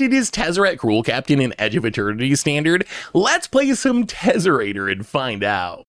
busted his Tezzeret Cruel Captain in Edge of Eternities Standard? Let's play some Tezzerator and find out.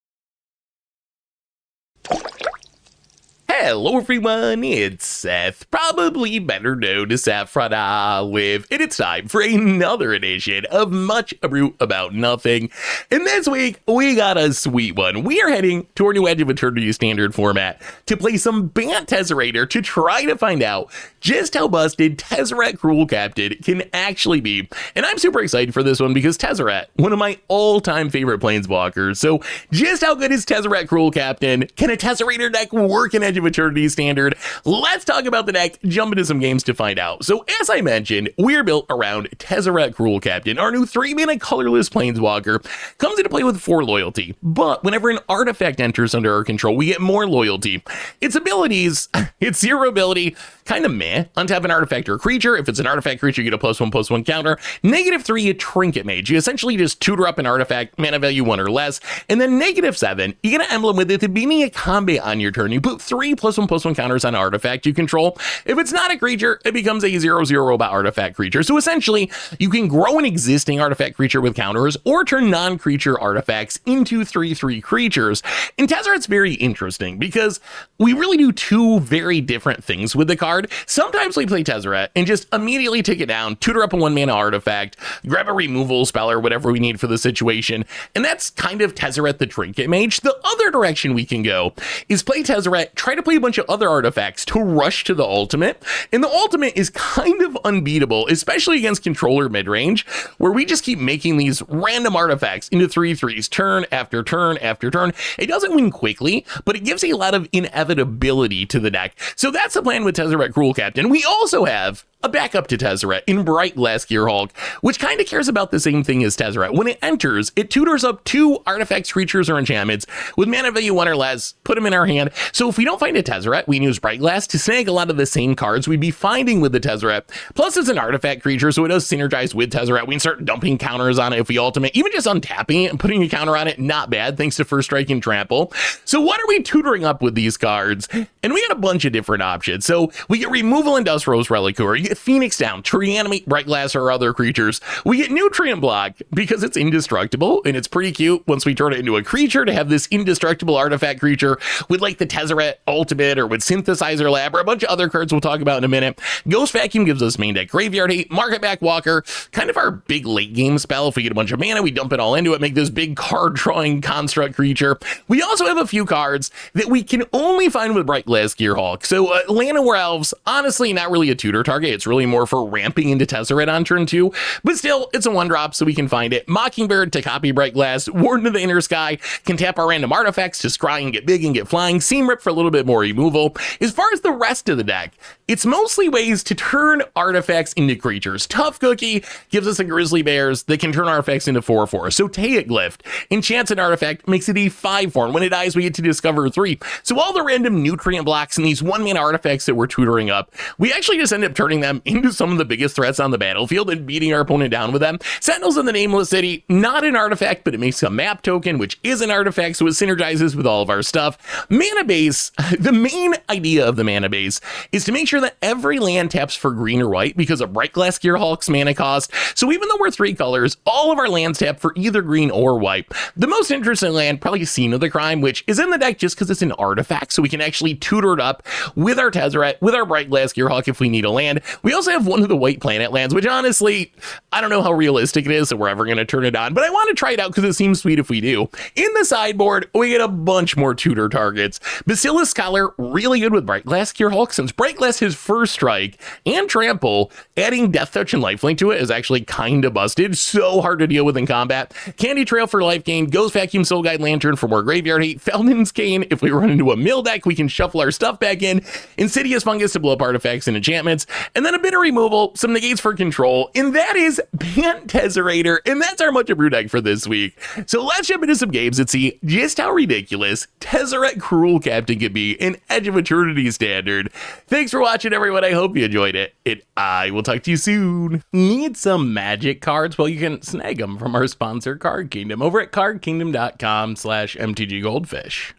Hello everyone, it's Seth, probably better known as Saffron Olive, and it's time for another edition of Much Abrew About Nothing. And this week, we got a sweet one. We are heading to our new Edge of Eternities Standard format to play some Bant Tezzerator to try to find out just how busted Tezzeret Cruel Captain can actually be. And I'm super excited for this one because Tezzeret, one of my all-time favorite planeswalkers. So just how good is Tezzeret Cruel Captain? Can a Tezzerator deck work in Edge of Eternities Standard? Let's talk about the deck, jump into some games to find out. So as I mentioned, we're built around Tezzeret Cruel Captain. Our new 3-mana colorless planeswalker comes into play with 4 loyalty, but whenever an artifact enters under our control, we get more loyalty. Its abilities, its 0 ability, kind of meh. Untap an artifact or a creature. If it's an artifact creature, you get a +1/+1 counter. -3, a Trinket Mage. You essentially just tutor up an artifact, mana value 1 or less. And then -7, you get an emblem with it to beginning a combat on your turn. You put 3 +1/+1 counters on an artifact you control. If it's not a creature, it becomes a 0/0 robot artifact creature. So essentially, you can grow an existing artifact creature with counters or turn non-creature artifacts into 3/3 creatures. And Tezzeret's very interesting because we really do 2 very different things with the card. Sometimes we play Tezzeret and just immediately take it down, tutor up a 1-mana artifact, grab a removal spell or whatever we need for the situation, and that's kind of Tezzeret the Trinket Mage. The other direction we can go is play Tezzeret, try to play a bunch of other artifacts to rush to the ultimate, and the ultimate is kind of unbeatable, especially against controller midrange, where we just keep making these random artifacts into 3/3s turn after turn after turn. It doesn't win quickly, but it gives a lot of inevitability to the deck. So that's the plan with Tezzeret Cruel Captain. We also have a backup to Tezzeret in Bright Glass Gearhulk, which kind of cares about the same thing as Tezzeret. When it enters, it tutors up 2 artifacts, creatures, or enchantments with mana value 1 or less, put them in our hand. So if we don't find a Tezzeret, we can use Bright Glass to snag a lot of the same cards we'd be finding with the Tezzeret. Plus, it's an artifact creature, so it does synergize with Tezzeret. We can start dumping counters on it if we ultimate. Even just untapping it and putting a counter on it, not bad, thanks to First Strike and Trample. So what are we tutoring up with these cards? And we got a bunch of different options. So we get Removal Industrial's Reliquary, you get Phoenix Down to reanimate Bright Glass or other creatures. We get Nutrient Block because it's indestructible, and it's pretty cute once we turn it into a creature to have this indestructible artifact creature with like the Tezzeret Ultimate or with Synthesizer Lab or a bunch of other cards we'll talk about in a minute. Ghost Vacuum gives us main deck Graveyard Hate, Market Back Walker, kind of our big late game spell. If we get a bunch of mana, we dump it all into it, make this big card drawing construct creature. We also have a few cards that we can only find with Bright Glass Gearhulk. So Llanowar Elves, honestly not really a tutor target. It's really more for ramping into Tezzeret on turn 2, but still, it's a 1-drop, so we can find it. Mockingbird to copy Bright Glass, Warden of the Inner Sky, can tap our random artifacts to scry and get big and get flying, Seam Rip for a little bit more removal. As far as the rest of the deck, it's mostly ways to turn artifacts into creatures. Tough Cookie gives us a Grizzly Bears that can turn artifacts into 4/4. So Taic Glyph enchants an artifact, makes it a 5/4, and when it dies, we get to discover 3. So all the random nutrient blocks and these 1-mana artifacts that we're tutoring up, we actually just end up turning them into some of the biggest threats on the battlefield and beating our opponent down with them. Sentinels in the Nameless City, not an artifact, but it makes a map token, which is an artifact, so it synergizes with all of our stuff. Mana Base, the main idea of the Mana Base is to make sure that every land taps for green or white because of Bright Glass Gearhulk's mana cost. So even though we're 3 colors, all of our lands tap for either green or white. The most interesting land, probably Scene of the Crime, which is in the deck just because it's an artifact, so we can actually tutor it up with our Tezzeret, with our Bright Glass Gearhulk if we need a land. We also have one of the White Planet lands, which honestly, I don't know how realistic it is that we're ever going to turn it on, but I want to try it out because it seems sweet if we do. In the sideboard, we get a bunch more tutor targets. Basilisk Scholar, really good with Bright Glass Gearhulk, since Bright Glass has First Strike and Trample. Adding Death Touch and Lifelink to it is actually kind of busted, so hard to deal with in combat. Candy Trail for life gain, Ghost Vacuum, Soul Guide Lantern for more Graveyard Hate, Feldman's Cane, if we run into a mill deck, we can shuffle our stuff back in, Insidious Fungus to blow up artifacts and enchantments, and then a bit of removal, some negates for control, and that is Bant Tezzerator, and that's our Much Abrew deck for this week. So let's jump into some games and see just how ridiculous Tezzeret Cruel Captain can be in Edge of Eternities Standard. Thanks for watching, everyone. I hope you enjoyed it, and I will talk to you soon. Need some magic cards? Well, you can snag them from our sponsor, Card Kingdom, over at cardkingdom.com/mtggoldfish.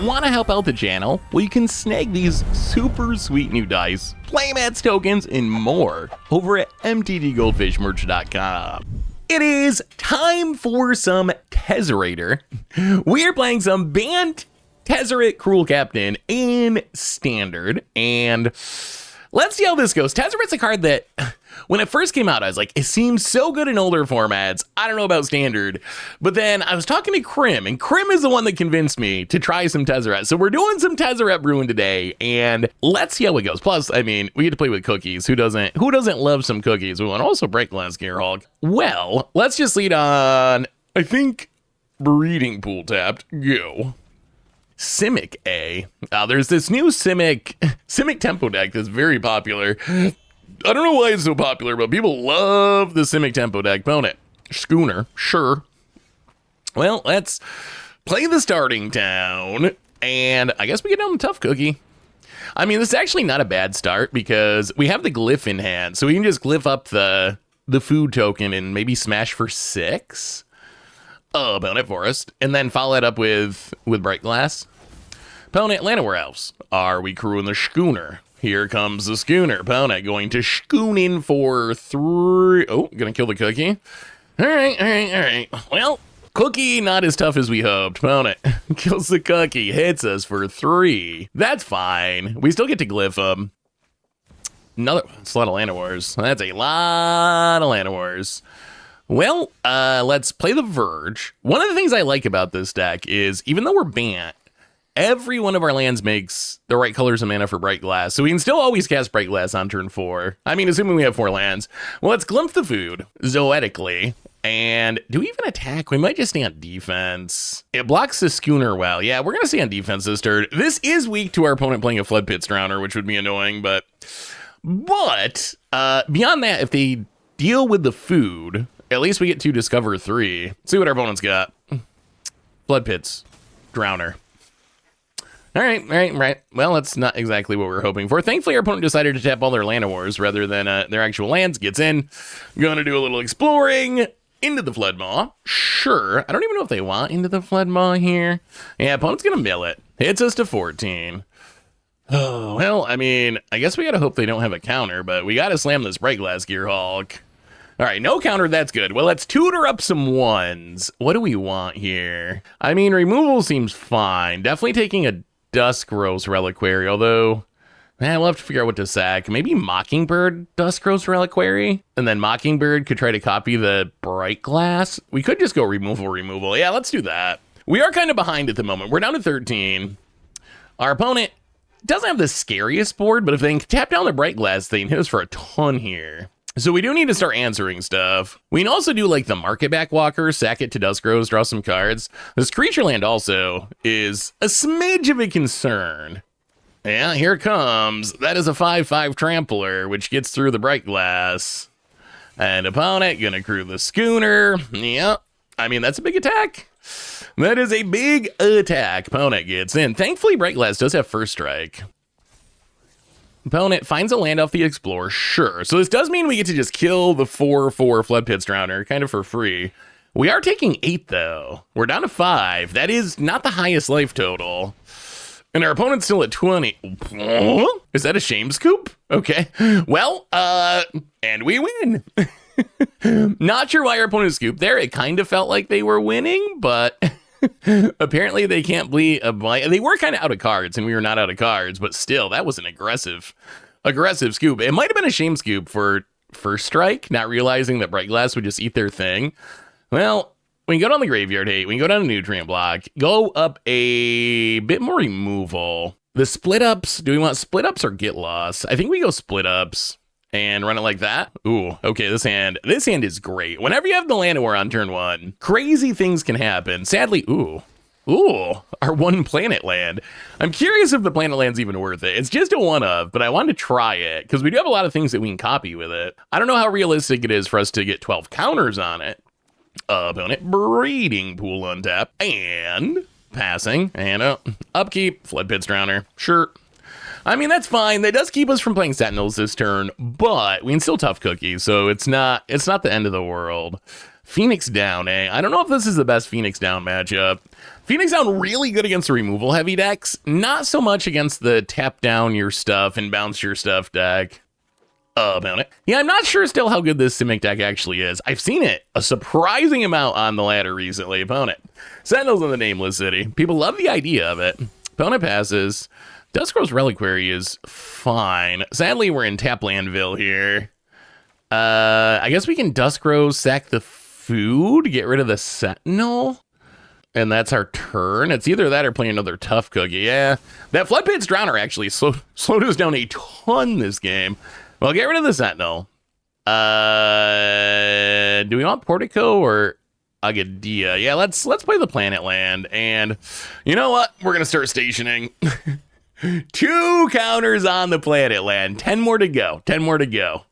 Want to help out the channel? Well, you can snag these super sweet new dice, playmats tokens, lands, and more over at mtggoldfishmerch.com. It is time for some Tezzerator. We are playing some banned Tezzeret Cruel Captain in Standard, and let's see how this goes. Tezzeret's a card that, when it first came out, I was like, it seems so good in older formats. I don't know about Standard. But then I was talking to Krim, and Krim is the one that convinced me to try some Tezzeret. So we're doing some Tezzeret brewing today, and let's see how it goes. Plus, I mean, we get to play with cookies. Who doesn't love some cookies? We want to also break glass Gearhulk. Well, let's just lead on, I think, Breeding Pool tapped. Go. Simic A. There's this new Simic Tempo deck that's very popular. I don't know why it's so popular, but people love the Simic Tempo deck. Opponent, Schooner, sure. Well, let's play the starting town, and I guess we get down the tough cookie. I mean, this is actually not a bad start because we have the glyph in hand, so we can just glyph up the food token and maybe smash for 6. Opponent Forest, and then follow it up with Bright Glass. Opponent Atlanta Warehouse. Are we crewing the Schooner? Here comes the Schooner. Opponent going to schoon in for 3. Oh, gonna kill the cookie. All right. Well, cookie not as tough as we hoped. Opponent kills the cookie, hits us for 3. That's fine. We still get to glyph him. It's a lot of Land Wars. That's a lot of Land Wars. Well, let's play the Verge. One of the things I like about this deck is, even though we're banned, every one of our lands makes the right colors of mana for Bright Glass, so we can still always cast Bright Glass on turn 4. I mean, assuming we have 4 lands. Well, let's glimpse the food, zoetically. And do we even attack? We might just stay on defense. It blocks the Schooner well. Yeah, we're going to stay on defense this turn. This is weak to our opponent playing a Flood Pits Drowner, which would be annoying, but beyond that, if they deal with the food, at least we get to discover 3. See what our opponent's got. Flood Pits Drowner. All right. Well, that's not exactly what we were hoping for. Thankfully, our opponent decided to tap all their Land Wars rather than their actual lands. Gets in. Gonna do a little exploring. Into the Flood Maw. Sure. I don't even know if they want into the Flood Maw here. Yeah, opponent's gonna mill it. Hits us to 14. Oh, well, I mean, I guess we gotta hope they don't have a counter, but we gotta slam this Bright Glass Gearhulk. All right, no counter, that's good. Well, let's tutor up some 1s. What do we want here? I mean, removal seems fine. Definitely taking a Duskgrowth Reliquary, although we'll have to figure out what to sack. Maybe Mockingbird Duskgrowth Reliquary? And then Mockingbird could try to copy the Bright Glass. We could just go removal. Yeah, let's do that. We are kind of behind at the moment. We're down to 13. Our opponent doesn't have the scariest board, but if they can tap down the Bright Glass, they can hit us for a ton here. So we do need to start answering stuff. We can also do like the Market Back Walker, sack it to Duskgrowth, draw some cards. This creature land also is a smidge of a concern. Yeah, here it comes. That is a 5/5 Trampler, which gets through the Bright Glass. And opponent gonna crew the Schooner. Yeah, I mean, that's a big attack. That is a big attack. Opponent gets in. Thankfully, Bright Glass does have first strike. Opponent finds a land off the Explorer, sure. So this does mean we get to just kill the 4/4 Flood Pits Drowner, kind of for free. We are taking 8, though. We're down to 5. That is not the highest life total. And our opponent's still at 20. Is that a shame scoop? Okay. Well, and we win. Not sure why our opponent scooped there. It kind of felt like they were winning, but apparently they can't bleed a blight. They were kind of out of cards, and we were not out of cards, but still, that was an aggressive scoop. It might have been a shame scoop for first strike, not realizing that Bright Glass would just eat their thing. Well, we can go down the Graveyard Hate, we can go down a Nutrient Block, go up a bit more removal. The split ups, do we want split ups or get lost? I think we go split ups and run it like that. Ooh, okay, this hand is great. Whenever you have the Land War on turn 1, crazy things can happen. Sadly, ooh, our 1 planet land. I'm curious if the planet land's even worth it. It's just a 1-of, but I wanted to try it because we do have a lot of things that we can copy with it. I don't know how realistic it is for us to get 12 counters on it. Opponent Breeding Pool untap and passing and upkeep Flood Pits Drowner. Sure. I mean, that's fine. That does keep us from playing Sentinels this turn, but we can still tough cookie, so it's not the end of the world. Phoenix Down, eh? I don't know if this is the best Phoenix Down matchup. Phoenix Down really good against the removal heavy decks, not so much against the tap down your stuff and bounce your stuff deck. Opponent. Yeah, I'm not sure still how good this Simic deck actually is. I've seen it a surprising amount on the ladder recently. Opponent. Sentinels in the Nameless City. People love the idea of it. Opponent passes. Duskrow's Reliquary is fine. Sadly, we're in Taplandville here. I guess we can Duskrow, sack the food, get rid of the Sentinel. And that's our turn. It's either that or play another Tough Cookie. Yeah, that Flood Pit's Drowner actually slowed us down a ton this game. Well, get rid of the Sentinel. Do we want Portico or Agadia? Yeah, let's play the Planet Land. And you know what? We're going to start stationing. 2 counters on the Planet Land. 10 more to go. 10 more to go.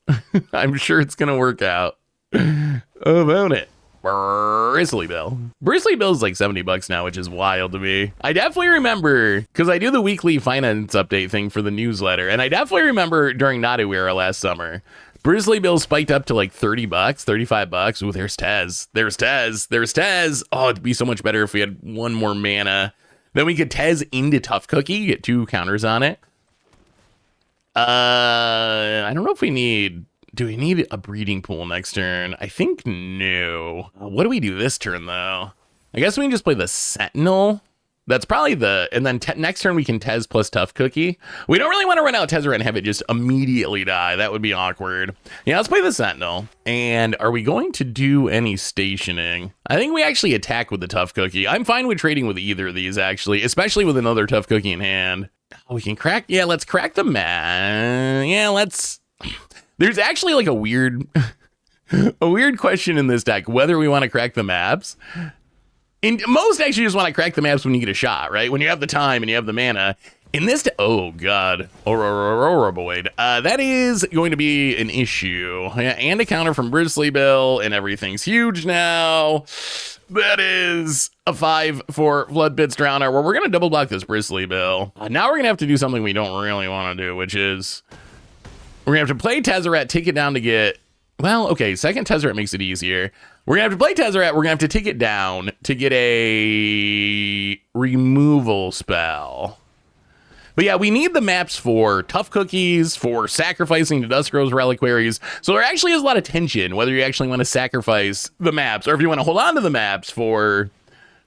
I'm sure it's going to work out. About it. Bristly Bill. Bristly Bill is like $70 now, which is wild to me. I definitely remember, because I do the weekly finance update thing for the newsletter, and I definitely remember during Nadu era last summer, Bristly Bill spiked up to like $30, $35. Ooh, there's Tez. There's Tez. There's Tez. Oh, it'd be so much better if we had 1 more mana. Then we could Tez into Tough Cookie, get 2 counters on it. I don't know if we need... Do we need a breeding pool next turn? I think no. What do we do this turn, though? I guess we can just play the Sentinel. That's probably the... And then next turn we can Tez plus Tough Cookie. We don't really want to run out Tezzeret and have it just immediately die. That would be awkward. Yeah, let's play the Sentinel. And are we going to do any stationing? I think we actually attack with the Tough Cookie. I'm fine with trading with either of these, actually. Especially with another Tough Cookie in hand. Oh, we can crack... Yeah, let's crack the map. Yeah, let's... There's actually like a weird question in this deck, whether we want to crack the maps. And most actually just want to crack the maps when you get a shot, right? When you have the time and you have the mana. In this, oh god, Aurora Boyd. That is going to be an issue. Yeah, and a counter from Bristly Bill, and everything's huge now. That is a 5 for Flood Pit's Drowner, where we're going to double block this Bristly Bill. Now we're going to have to do something we don't really want to do, which is... We're going to have to play Tezzeret, take it down to get... Well, okay, second Tezzeret makes it easier. We're going to have to play Tezzeret. We're going to have to take it down to get a removal spell. But yeah, we need the maps for Tough Cookies, for sacrificing to Duskrow's Reliquaries. So there actually is a lot of tension, whether you actually want to sacrifice the maps or if you want to hold on to the maps for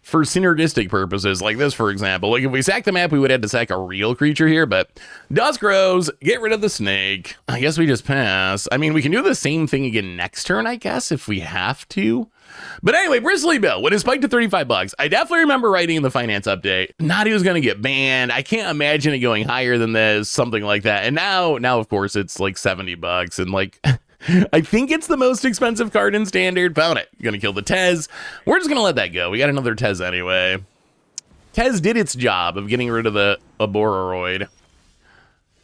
synergistic purposes, like this, for example. Like, if we sack the map, we would have to sack a real creature here, but Duskrow's, get rid of the snake. I guess we just pass. I mean, we can do the same thing again next turn, I guess, if we have to. But anyway, Bristly Bill, when it spiked to $35, I definitely remember writing in the finance update, Nadia's gonna get banned. I can't imagine it going higher than this, something like that. And now, of course, it's like $70, and like... I think it's the most expensive card in Standard. Found it. Gonna kill the Tez. We're just gonna let that go. We got another Tez anyway. Tez did its job of getting rid of the Abororoid.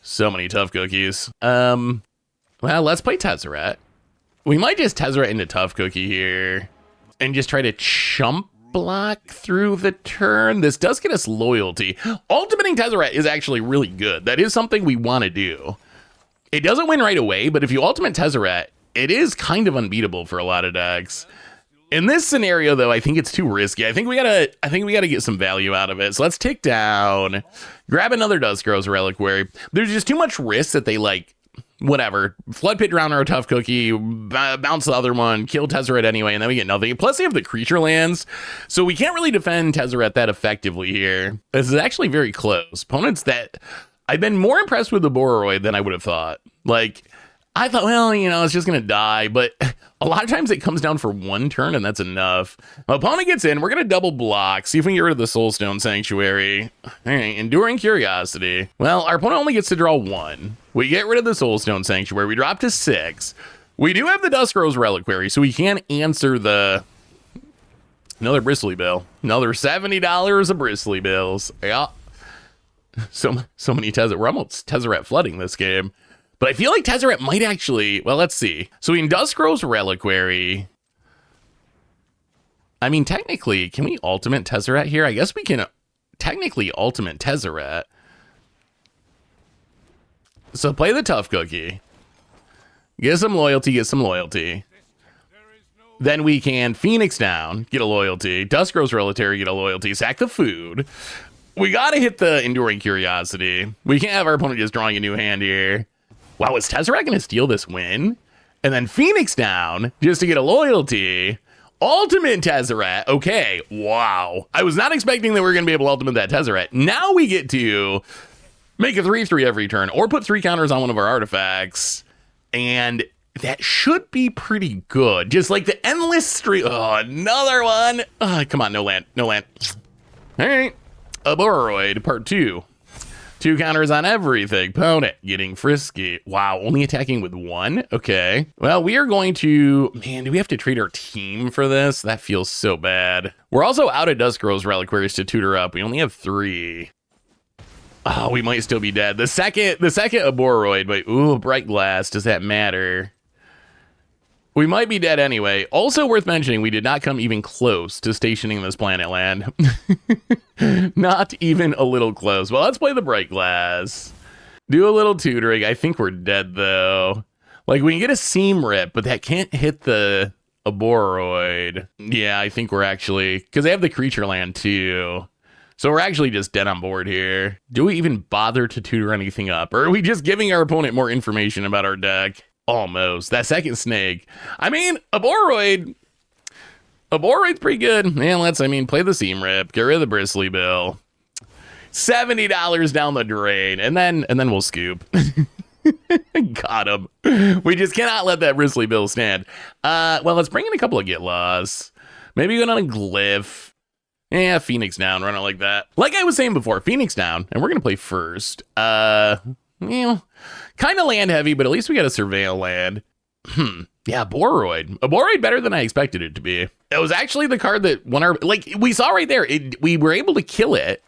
So many Tough Cookies. Well, let's play Tezzeret. We might just Tezzeret into Tough Cookie here and just try to chump block through the turn. This does get us loyalty. Ultimating Tezzeret is actually really good. That is something we want to do. It doesn't win right away, but if you ultimate Tezzeret, it is kind of unbeatable for a lot of decks. In this scenario, though, I think it's too risky. I think we gotta get some value out of it. So let's take down, grab another Duskrow's Reliquary. There's just too much risk that they like, whatever, Flood Pit Drowner or Tough Cookie, bounce the other one, kill Tezzeret anyway, and then we get nothing. Plus, they have the creature lands, so we can't really defend Tezzeret that effectively here. This is actually very close. Opponents that... I've been more impressed with the Bororoid than I would have thought. Like, I thought, well, you know, it's just going to die. But a lot of times it comes down for 1 turn, and that's enough. My opponent gets in. We're going to double block. See if we can get rid of the Soulstone Sanctuary. All right, Enduring Curiosity. Well, our opponent only gets to draw 1. We get rid of the Soulstone Sanctuary. We drop to 6. We do have the Duskrow's Reliquary, so we can answer the... Another Bristly Bill. Another $70 of Bristly Bills. Yeah. So many Tezzeret. We're almost Tezzeret flooding this game. But I feel like Tezzeret might actually... Well, let's see. So in Duskrow's Reliquary... I mean, technically, can we ultimate Tezzeret here? I guess we can technically ultimate Tezzeret. So play the Tough Cookie. Get some loyalty, get some loyalty. Then we can Phoenix down, get a loyalty. Duskrow's Reliquary, get a loyalty. Sack the food. We gotta hit the Enduring Curiosity. We can't have our opponent just drawing a new hand here. Wow, is Tezzeret going to steal this win? And then Phoenix down just to get a loyalty. Ultimate Tezzeret. Okay, wow. I was not expecting that we were going to be able to ultimate that Tezzeret. Now we get to make a 3/3 every turn or put 3 counters on one of our artifacts. And that should be pretty good. Just like the endless stream. Oh, another one. Oh, come on, no land. No land. All right. Abrew, part 2. 2 counters on everything. Opponent getting frisky. Wow, only attacking with 1? Okay. Well, we are going to... Man, do we have to trade our team for this? That feels so bad. We're also out of Duskro's Reliquaries to tutor up. We only have 3. Oh, we might still be dead. The second Abrew, but ooh, Bright Glass. Does that matter? We might be dead anyway. Also worth mentioning, we did not come even close to stationing this planet land. Not even a little close. Well, let's play the Bright Glass. Do a little tutoring. I think we're dead, though. Like, we can get a Seam Rip, but that can't hit the Abrew. Yeah, I think we're actually... Because they have the creature land, too. So we're actually just dead on board here. Do we even bother to tutor anything up? Or are we just giving our opponent more information about our deck? Almost. That second snake. I mean, Abrew. Aborigne's pretty good. Man, let's, play the Seam Rip. Get rid of the Bristly Bill. $70 down the drain. And then we'll scoop. Got him. We just cannot let that Bristly Bill stand. Well, let's bring in a couple of Get Lost. Maybe go on a Glyph. Yeah, Phoenix down. Run it like that. Like I was saying before, Phoenix down. And we're going to play first. Kind of land heavy, but at least we got a Surveil land. Yeah, Abrew. Abrew better than I expected it to be. It was actually the card that won our... Like, we saw right there, we were able to kill it,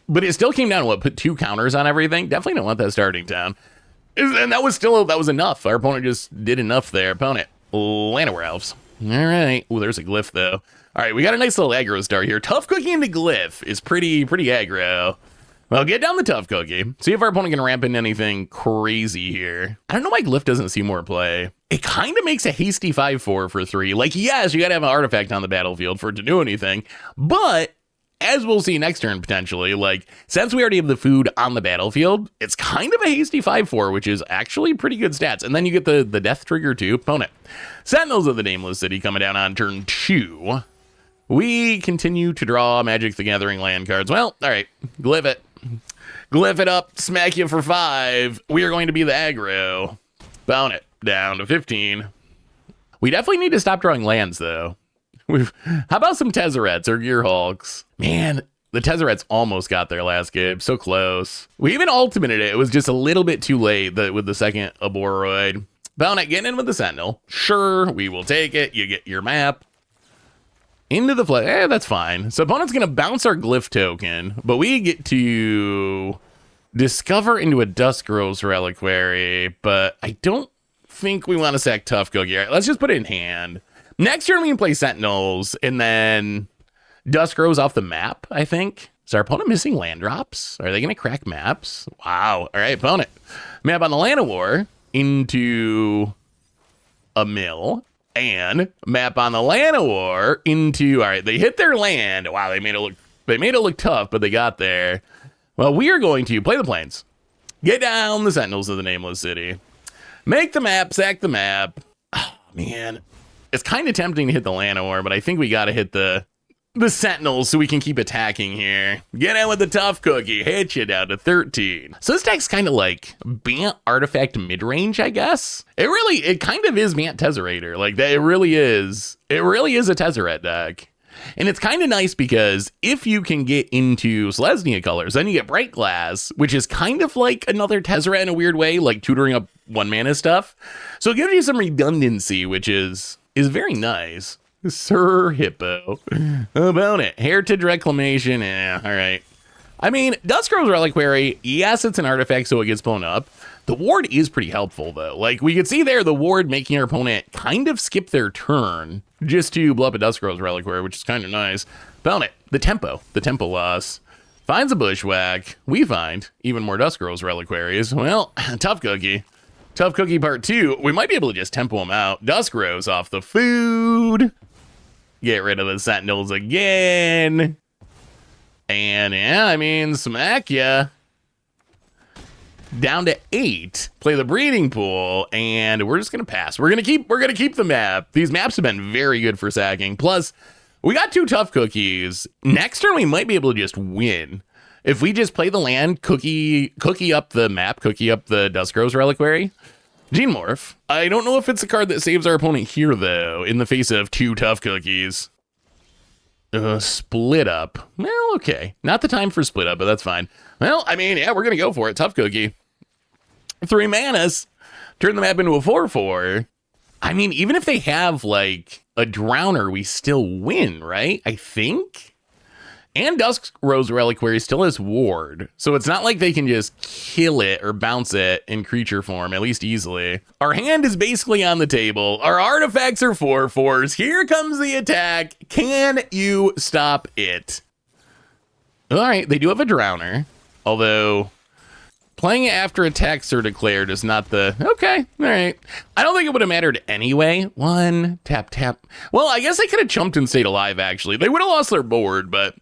but it still came down to what? Put 2 counters on everything? Definitely don't want that starting down. And that was enough. Our opponent just did enough there. Opponent, Llanowar Elves. All right. Oh, there's a Glyph, though. All right, we got a nice little aggro start here. Tough Cookie into Glyph is pretty aggro. Well, get down the Tough Cookie. See if our opponent can ramp into anything crazy here. I don't know why Glyph doesn't see more play. It kind of makes a hasty 5/4 for 3. Like, yes, you got to have an artifact on the battlefield for it to do anything. But, as we'll see next turn, potentially, like, since we already have the food on the battlefield, it's kind of a hasty 5/4, which is actually pretty good stats. And then you get the death trigger, too. Opponent. Sentinels of the Nameless City coming down on turn 2. We continue to draw Magic the Gathering land cards. Well, all right. Glyph it. Glyph it up, smack you for 5. We are going to be the aggro. Bound it down to 15. We definitely need to stop drawing lands, though. How about some Tezzerets or Gearhulks? Man, the Tezzerets almost got there last game. So close. We even ultimated it. It was just a little bit too late with the second Abrew. Bound it, getting in with the Sentinel. Sure, we will take it. You get your map. Into the flag. That's fine. So opponent's going to bounce our Glyph token, but we get to discover into a Duskro's Reliquary, but I don't think we want to sack Tough Cookie. All right, let's just put it in hand. Next turn we can play Sentinels, and then Duskro's off the map, I think. Is our opponent missing land drops? Are they going to crack maps? Wow. All right, opponent. Map on the Llanowar into a mill. And map on the Llanowar into... All right, they hit their land. Wow, they made it look tough, but they got there. Well, we are going to play the plains. Get down the Sentinels of the Nameless City. Make the map, sack the map. Oh, man. It's kind of tempting to hit the Llanowar, but I think we got to hit the Sentinels so we can keep attacking here. Get in with the Tough Cookie. Hit you down to 13. So this deck's kind of like Bant Artifact mid-range, I guess. It kind of is Bant Tezzerator. Like, that. It really is a Tezzeret deck. And it's kind of nice because if you can get into Selesnya colors, then you get Bright Glass, which is kind of like another Tezzeret in a weird way, like tutoring up 1-mana stuff. So it gives you some redundancy, which is very nice. Sir Hippo. About it. Heritage Reclamation. Yeah, all right. Duskro's Reliquary, yes, it's an artifact, so it gets blown up. The ward is pretty helpful, though. Like, we could see there the ward making our opponent kind of skip their turn just to blow up a Duskro's Reliquary, which is kind of nice. Found it. The tempo loss. Finds a Bushwhack. We find even more Duskro's Reliquaries. Well, Tough Cookie. Tough Cookie part 2. We might be able to just tempo them out. Duskro's off the food. Get rid of the Sentinels again. And yeah, smack ya. down to 8, play the breeding pool, and we're just gonna pass. We're gonna keep the map. These maps have been very good for sacking. Plus, we got 2 tough cookies. Next turn we might be able to just win. If we just play the land, cookie up the map, cookie up the Duskgrove's Reliquary. Gene Morph. I don't know if it's a card that saves our opponent here, though, in the face of 2 tough cookies. Split up. Well, okay. Not the time for split up, but that's fine. Well, I mean, yeah, we're going to go for it. Tough cookie. 3 manas. Turn the map into a 4/4. I mean, even if they have, like, a Drowner, we still win, right? I think? And Duskgrove's Reliquary still has Ward, so it's not like they can just kill it or bounce it in creature form, at least easily. Our hand is basically on the table. Our artifacts are 4/4s. Here comes the attack. Can you stop it? All right, they do have a Drowner, although playing it after attacks are declared is not the... Okay, all right. I don't think it would have mattered anyway. 1, tap, tap. Well, I guess they could have chumped and stayed alive, actually. They would have lost their board, but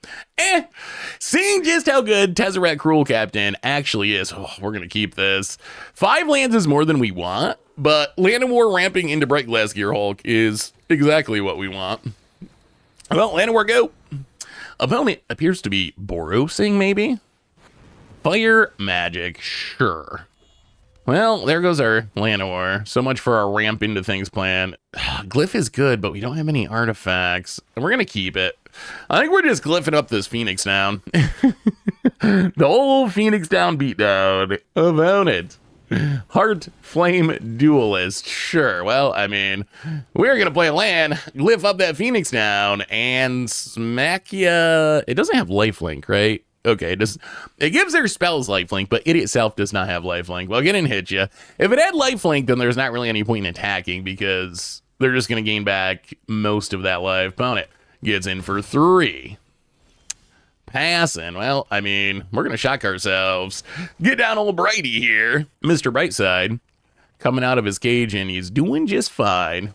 seeing just how good Tezzeret Cruel Captain actually is, we're going to keep this. 5 lands is more than we want, but Land and War ramping into Bright Glass Gearhulk is exactly what we want. Well, Land and War, go. Opponent appears to be Borosing, maybe? Fire Magic, sure. Well, there goes our Llanowar. So much for our ramp into things plan. Glyph is good, but we don't have any artifacts. And we're going to keep it. I think we're just glyphing up this Phoenix Down. The whole Phoenix Down beatdown. Opponent. Heart Flame Duelist, sure. Well, I mean, we're going to play a land, glyph up that Phoenix Down, and smack ya. It doesn't have lifelink, right? Okay, it gives their spells lifelink, but it itself does not have lifelink. Well, get in, hit you. If it had lifelink, then there's not really any point in attacking because they're just going to gain back most of that life. Opponent gets in for 3. Passing. Well, I mean, we're going to shock ourselves. Get down old Brighty here. Mr. Brightside coming out of his cage, and he's doing just fine.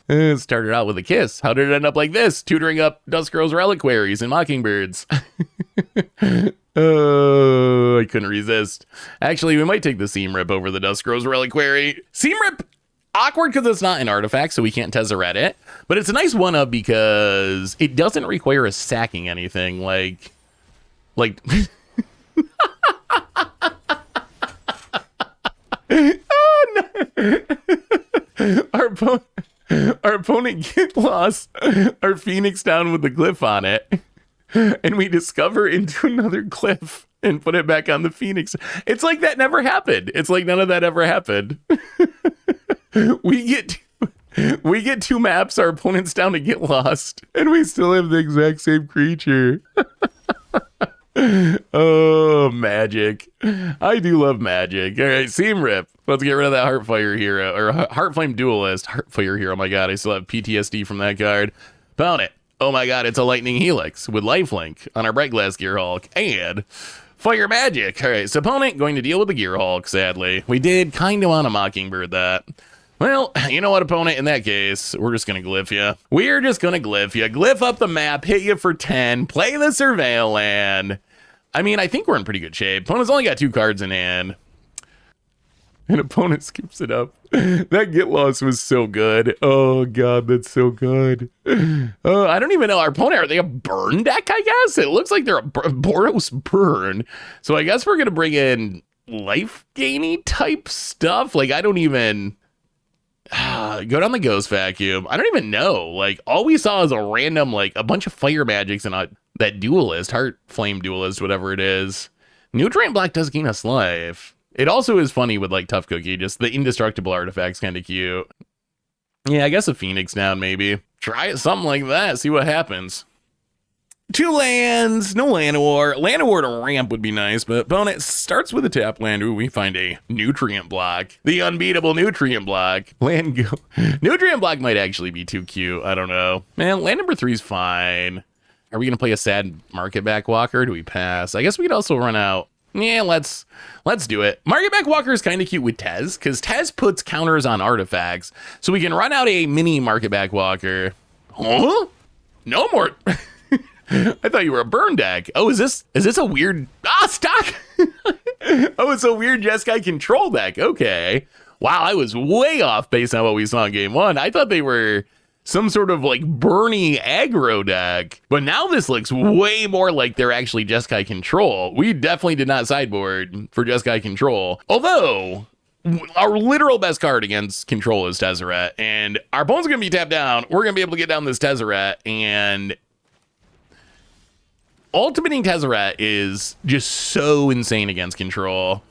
It started out with a kiss. How did it end up like this? Tutoring up Duskgrove's Reliquaries and Mockingbirds. Oh, I couldn't resist. Actually, we might take the Seam Rip over the Duskgrove's Reliquary. Seam Rip, awkward because it's not an artifact, so we can't Tezzeret it. But it's a nice one-up because it doesn't require us sacking anything like... Oh, no. Our opponent get lost our Phoenix Down with the glyph on it, and we discover into another glyph and put it back on the Phoenix. It's like that never happened. It's like none of that ever happened. We get 2 maps, our opponent's down to get lost, and we still have the exact same creature. Oh, magic. I do love magic. All right, Seam Rip. Let's get rid of that Heartfire Hero, or Heartflame Duelist. Heartfire Hero, oh my god, I still have PTSD from that card. Found it. Oh my god, it's a Lightning Helix with lifelink on our Bright Glass Gearhulk and Fire Magic. All right, so opponent going to deal with the Gearhulk, sadly. We did kind of want a Mockingbird that. Well, you know what, opponent? In that case, we're just going to glyph you. We're just going to glyph you. Glyph up the map, hit you for 10, play the Surveil land. I mean, I think we're in pretty good shape. Opponent's only got 2 cards in hand. And opponent skips it up. That get lost was so good. Oh, God, that's so good. I don't even know. Our opponent, are they a burn deck, I guess? It looks like they're a Boros burn. So I guess we're going to bring in life-gainy type stuff. Like, I don't even... go down the Ghost Vacuum. I don't even know. Like, all we saw is a random, like, a bunch of fire magics and that Duelist, Heart Flame Duelist, whatever it is. Nutrient Black does gain us life. It also is funny with, like, Tough Cookie. Just the indestructible artifact's kind of cute. Yeah, I guess a Phoenix Down, maybe. Try it, something like that. See what happens. 2 lands, no Llanowar. Llanowar to ramp would be nice, but opponent starts with a tap land. Ooh, we find a Nutrient Block. The unbeatable Nutrient Block. Land go. Nutrient Block might actually be too cute. I don't know. Man, land number 3 is fine. Are we going to play a sad Market Back Walker? Or do we pass? I guess we could also run out. Yeah, let's do it. Market Back Walker is kind of cute with Tez, because Tez puts counters on artifacts, so we can run out a mini Market Back Walker. Huh? No more. I thought you were a burn deck. Oh, is this a weird stock? Oh, it's a weird Jeskai control deck. Okay. Wow, I was way off based on what we saw in game 1. I thought they were some sort of like Bernie aggro deck. But now this looks way more like they're actually Jeskai control. We definitely did not sideboard for Jeskai control. Although our literal best card against control is Tezzeret, and our opponent's gonna be tapped down. We're gonna be able to get down this Tezzeret, and ultimating Tezzeret is just so insane against control.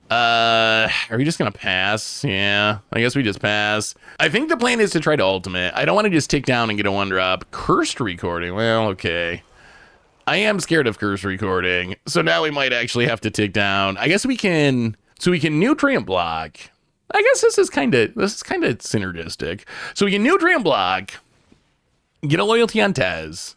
Are we just gonna pass? Yeah, I guess we just pass. I think the plan is to try to ultimate. I don't want to just tick down and get a 1-drop. Cursed Recording. Well, okay. I am scared of Cursed Recording, so now we might actually have to tick down. I guess we can. So we can nutrient block. I guess this is kind of synergistic. So we can nutrient block, get a loyalty on Tez.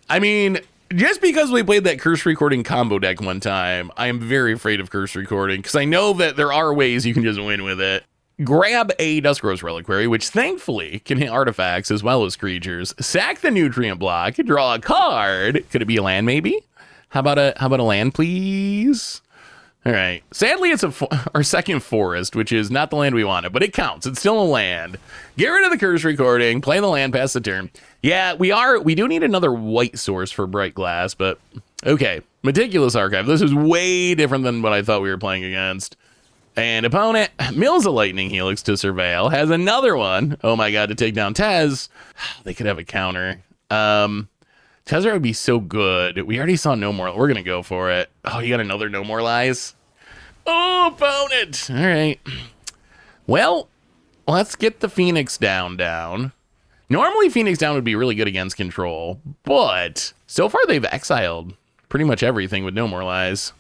I mean, just because we played that Curse Recording combo deck one time, I am very afraid of Curse Recording because I know that there are ways you can just win with it. Grab a Duskrose Reliquary, which thankfully can hit artifacts as well as creatures. Sack the nutrient block, draw a card. Could it be a land maybe? How about a land, please? All right. Sadly, it's our second forest, which is not the land we wanted, but it counts. It's still a land. Get rid of the Curse Recording, play the land, pass the turn. Yeah, we do need another white source for Bright Glass, but okay. Meticulous Archive. This is way different than what I thought we were playing against. And opponent mills a Lightning Helix to surveil, has another one. Oh my god, to take down Tez. They could have a counter. Tezzeret would be so good. We already saw No More. We're going to go for it. Oh, you got another No More Lies? Oh, opponent. All right. Well, let's get the Phoenix down. Normally, Phoenix down would be really good against control, but so far they've exiled pretty much everything with No More Lies.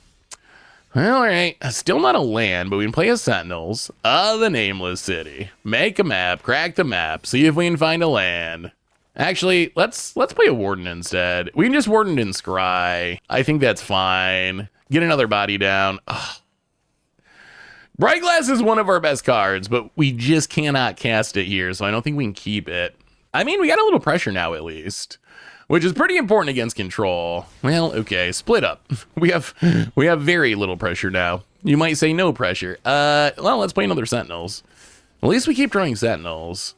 Well, all right. Still not a land, but we can play as Sentinels of the Nameless City. Make a map, crack the map, see if we can find a land. Actually, let's play a Warden instead. We can just Warden in Scry. I think that's fine. Get another body down. Ugh. Bright Glass is one of our best cards, but we just cannot cast it here, so I don't think we can keep it. I mean, we got a little pressure now at least, which is pretty important against control. Well, okay, split up. We have very little pressure now. You might say no pressure. Well, let's play another Sentinels. At least we keep drawing Sentinels.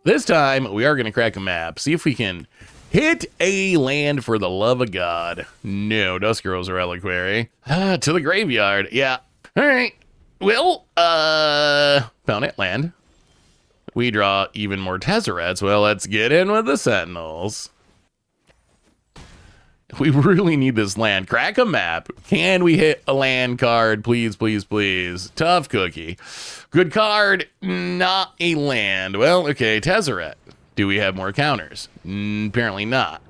This time, we are going to crack a map. See if we can hit a land for the love of God. No, Duskrose Reliquary. To the graveyard. Yeah. All right. Well, found it. Land. We draw even more Tezzerets. Well, let's get in with the Sentinels. We really need this land. Crack a map. Can we hit a land card? Please, please, please. Tough cookie. Good card. Not a land. Well, okay. Tezzeret. Do we have more counters? Apparently not.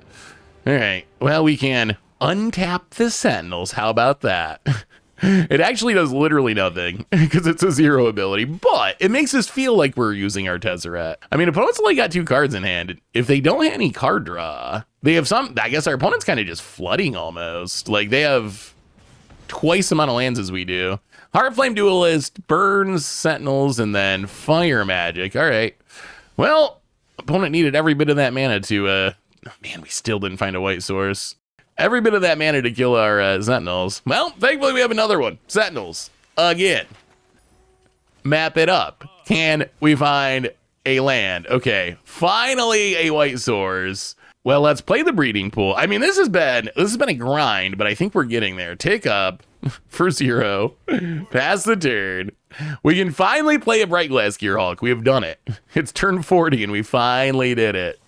All right. Well, we can untap the Sentinels. How about that? It actually does literally nothing because it's a 0 ability, but it makes us feel like we're using our Tezzeret. I mean, opponents only got 2 cards in hand. If they don't have any card draw, they have some. I guess our opponent's kind of just flooding almost. Like they have twice the amount of lands as we do. Heartflame Duelist, Burns, Sentinels, and then Fire Magic. All right. Well, opponent needed every bit of that mana to. Man, we still didn't find a white source. Every bit of that mana to kill our Sentinels. Well, thankfully we have another one. Sentinels. Again. Map it up. Can we find a land? Okay. Finally a white source. Well, let's play the breeding pool. I mean, this has been a grind, but I think we're getting there. Tick up for 0. Pass the turn. We can finally play a Bright Glass Gearhulk. We have done it. It's turn 40 and we finally did it.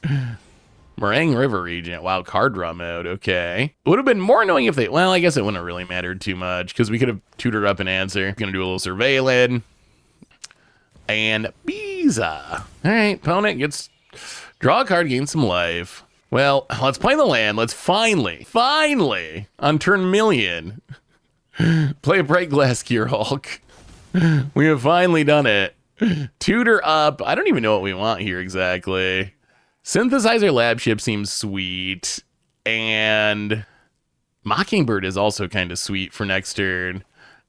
Meringue River Regent. Wow, card draw mode. Okay. It would have been more annoying if they... Well, I guess it wouldn't have really mattered too much because we could have tutored up an answer. Gonna do a little surveilling. And Biza. All right, opponent gets... Draw a card, gain some life. Well, let's play the land. Let's finally, on turn million, play a Bright Glass Gearhulk. We have finally done it. Tutor up. I don't even know what we want here exactly. Synthesizer Lab Ship seems sweet, and Mockingbird is also kind of sweet for next turn.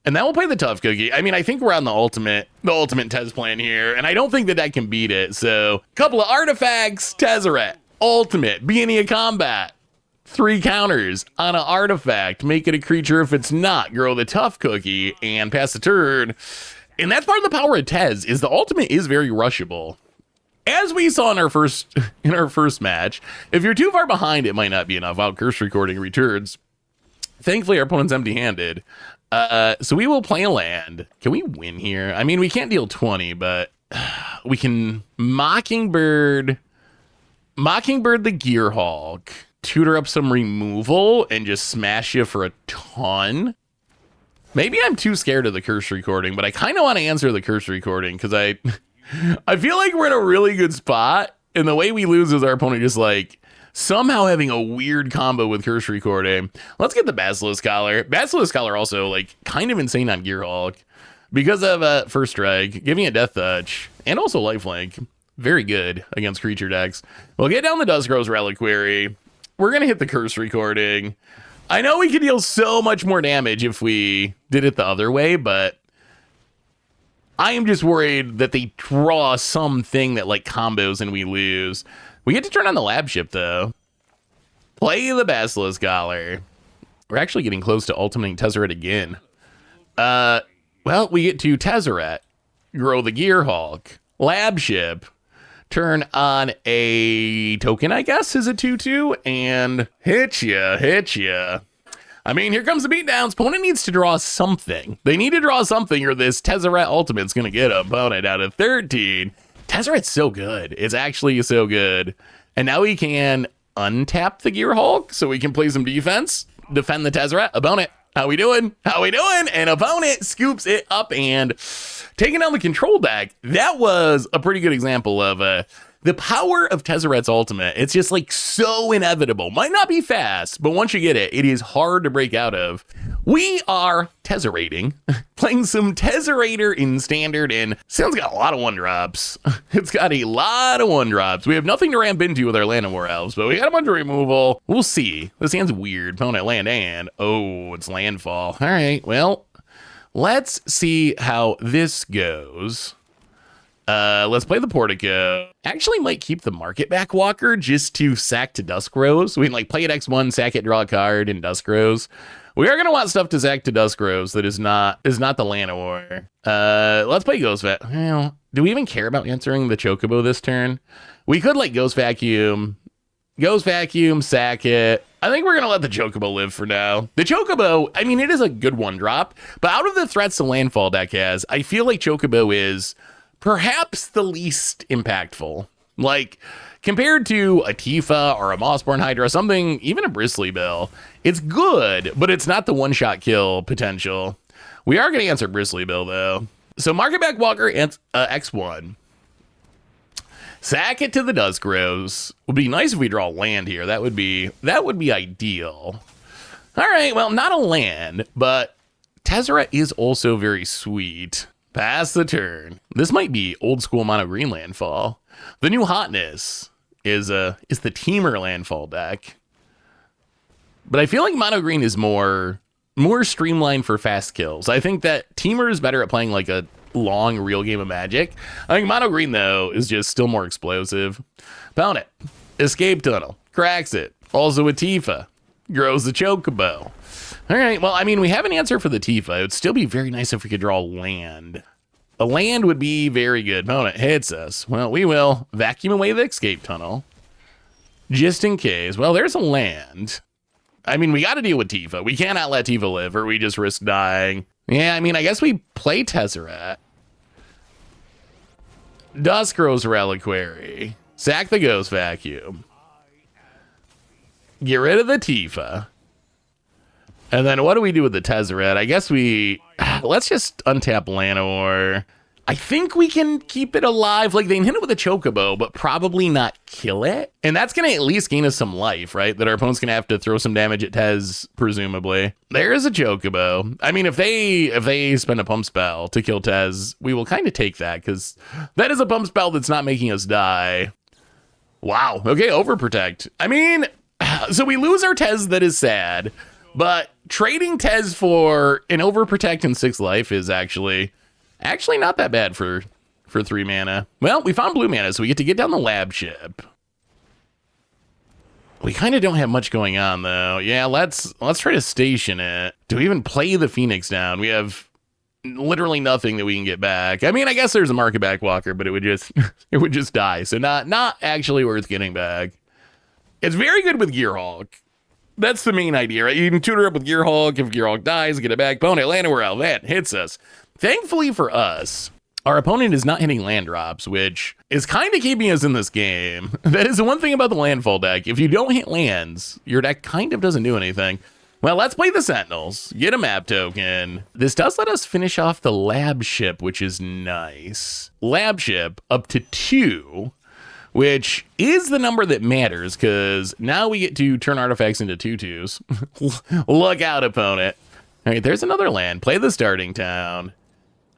And then we'll play the Tough Cookie. I mean, I think we're on the ultimate Tez plan here, and I don't think that can beat it. So, couple of artifacts, Tezzeret, ultimate, beginning of combat. 3 counters on an artifact, make it a creature if it's not, grow the tough cookie, and pass the turn. And that's part of the power of Tez, is the ultimate is very rushable. As we saw in our first match, if you're too far behind, it might not be enough. Wow, curse recording returns. Thankfully, our opponent's empty-handed. So we will play a land. Can we win here? I mean, we can't deal 20, but we can Mockingbird the Gearhulk, tutor up some removal, and just smash you for a ton. Maybe I'm too scared of the curse recording, but I kind of want to answer the curse recording because I feel like we're in a really good spot. And the way we lose is our opponent just like somehow having a weird combo with curse recording. Let's get the Basilisk Collar. Basilisk Collar also like kind of insane on Gearhulk because of first strike, giving it death touch, and also lifelink. Very good against creature decks. We'll get down the Duskro's Reliquary. We're going to hit the curse recording. I know we could deal so much more damage if we did it the other way, but I am just worried that they draw something that like combos and we lose. We get to turn on the lab ship though. Play the Basilisk Collar. We're actually getting close to ultimating Tezzeret again. Well, we get to Tezzeret, grow the Gearhulk, lab ship, turn on a token, I guess, is a 2/2, and hit ya. I mean, here comes the beatdowns. Opponent needs to draw something. They need to draw something, or this Tezzeret Ultimate's going to get a opponent out of 13. Tezzeret's so good. It's actually so good. And now we can untap the Gearhulk, so we can play some defense, defend the Tezzeret. Opponent, how we doing? And opponent scoops it up and taking down the control deck. That was a pretty good example of the power of Tezzeret's ultimate. It's just like so inevitable. Might not be fast, but once you get it, it is hard to break out of. We are Tezzerating, playing some Tezzerator in Standard, and Sound's got a lot of 1-drops. It's got a lot of 1-drops. We have nothing to ramp into with our Land of War Elves, but we got a bunch of removal. We'll see. This hand's weird. Opponent land and, oh, it's landfall. All right, well, let's see how this goes. Let's play the Portico. Actually might keep the Market Back Walker just to sack to Duskro's. We can like play it X1, sack it, draw a card, and Duskro's. We are going to want stuff to sack to Duskro's that is not the Land of War. Let's play Ghost Vacuum. Well, do we even care about answering the Chocobo this turn? We could like Ghost Vacuum, sack it. I think we're going to let the Chocobo live for now. The Chocobo, I mean, it is a good 1-drop, but out of the threats the Landfall deck has, I feel like Chocobo is perhaps the least impactful. Like, compared to a Tifa or a Mossborn Hydra, something, even a Bristly Bill, it's good, but it's not the one-shot kill potential. We are going to answer Bristly Bill, though. So, Market Back Walker and X1. Sack it to the Duskro's. Would be nice if we draw a land here. That would be ideal. All right, well, not a land, but Tezzeret is also very sweet. Pass the turn. This might be old school mono green landfall. The new hotness is the Teamer landfall deck. But I feel like mono green is more streamlined for fast kills. I think that Teamer is better at playing like a long real game of Magic. I think mono green though is just still more explosive. Pound it. Escape tunnel. Cracks it. Also a Tifa. Grows the Chocobo. All right, well, I mean, we have an answer for the Tifa. It would still be very nice if we could draw land. A land would be very good. Opponent hits us. Well, we will vacuum away the escape tunnel. Just in case. Well, there's a land. I mean, we got to deal with Tifa. We cannot let Tifa live, or we just risk dying. Yeah, I mean, I guess we play Tezzeret. Duskro's Reliquary. Sack the Ghost Vacuum. Get rid of the Tifa. And then what do we do with the Tezzeret? I guess let's just untap Llanowar. I think we can keep it alive. Like, they can hit it with a Chocobo, but probably not kill it. And that's going to at least gain us some life, right? That our opponent's going to have to throw some damage at Tez, presumably. There is a Chocobo. I mean, if they spend a pump spell to kill Tez, we will kind of take that, because that is a pump spell that's not making us die. Wow. Okay, Overprotect. I mean, so we lose our Tez that is sad, but trading Tez for an Overprotect and 6 life is actually not that bad for 3 mana. Well, we found blue mana, so we get to get down the lab ship. We kind of don't have much going on, though. Yeah, let's try to station it. Do we even play the Phoenix down? We have literally nothing that we can get back. I mean, I guess there's a market back walker, but it would just it would just die. So not actually worth getting back. It's very good with Gearhulk. That's the main idea, right? You can tutor up with Gearhulk. If Gearhulk dies, get it back. Opponent land where that hits us. Thankfully for us, our opponent is not hitting land drops, which is kind of keeping us in this game. That is the one thing about the landfall deck. If you don't hit lands, your deck kind of doesn't do anything. Well, let's play the Sentinels. Get a map token. This does let us finish off the lab ship, which is nice. Lab ship up to 2, which is the number that matters, because now we get to turn artifacts into 2/2s. Look out, opponent. All right, there's another land. Play the starting town.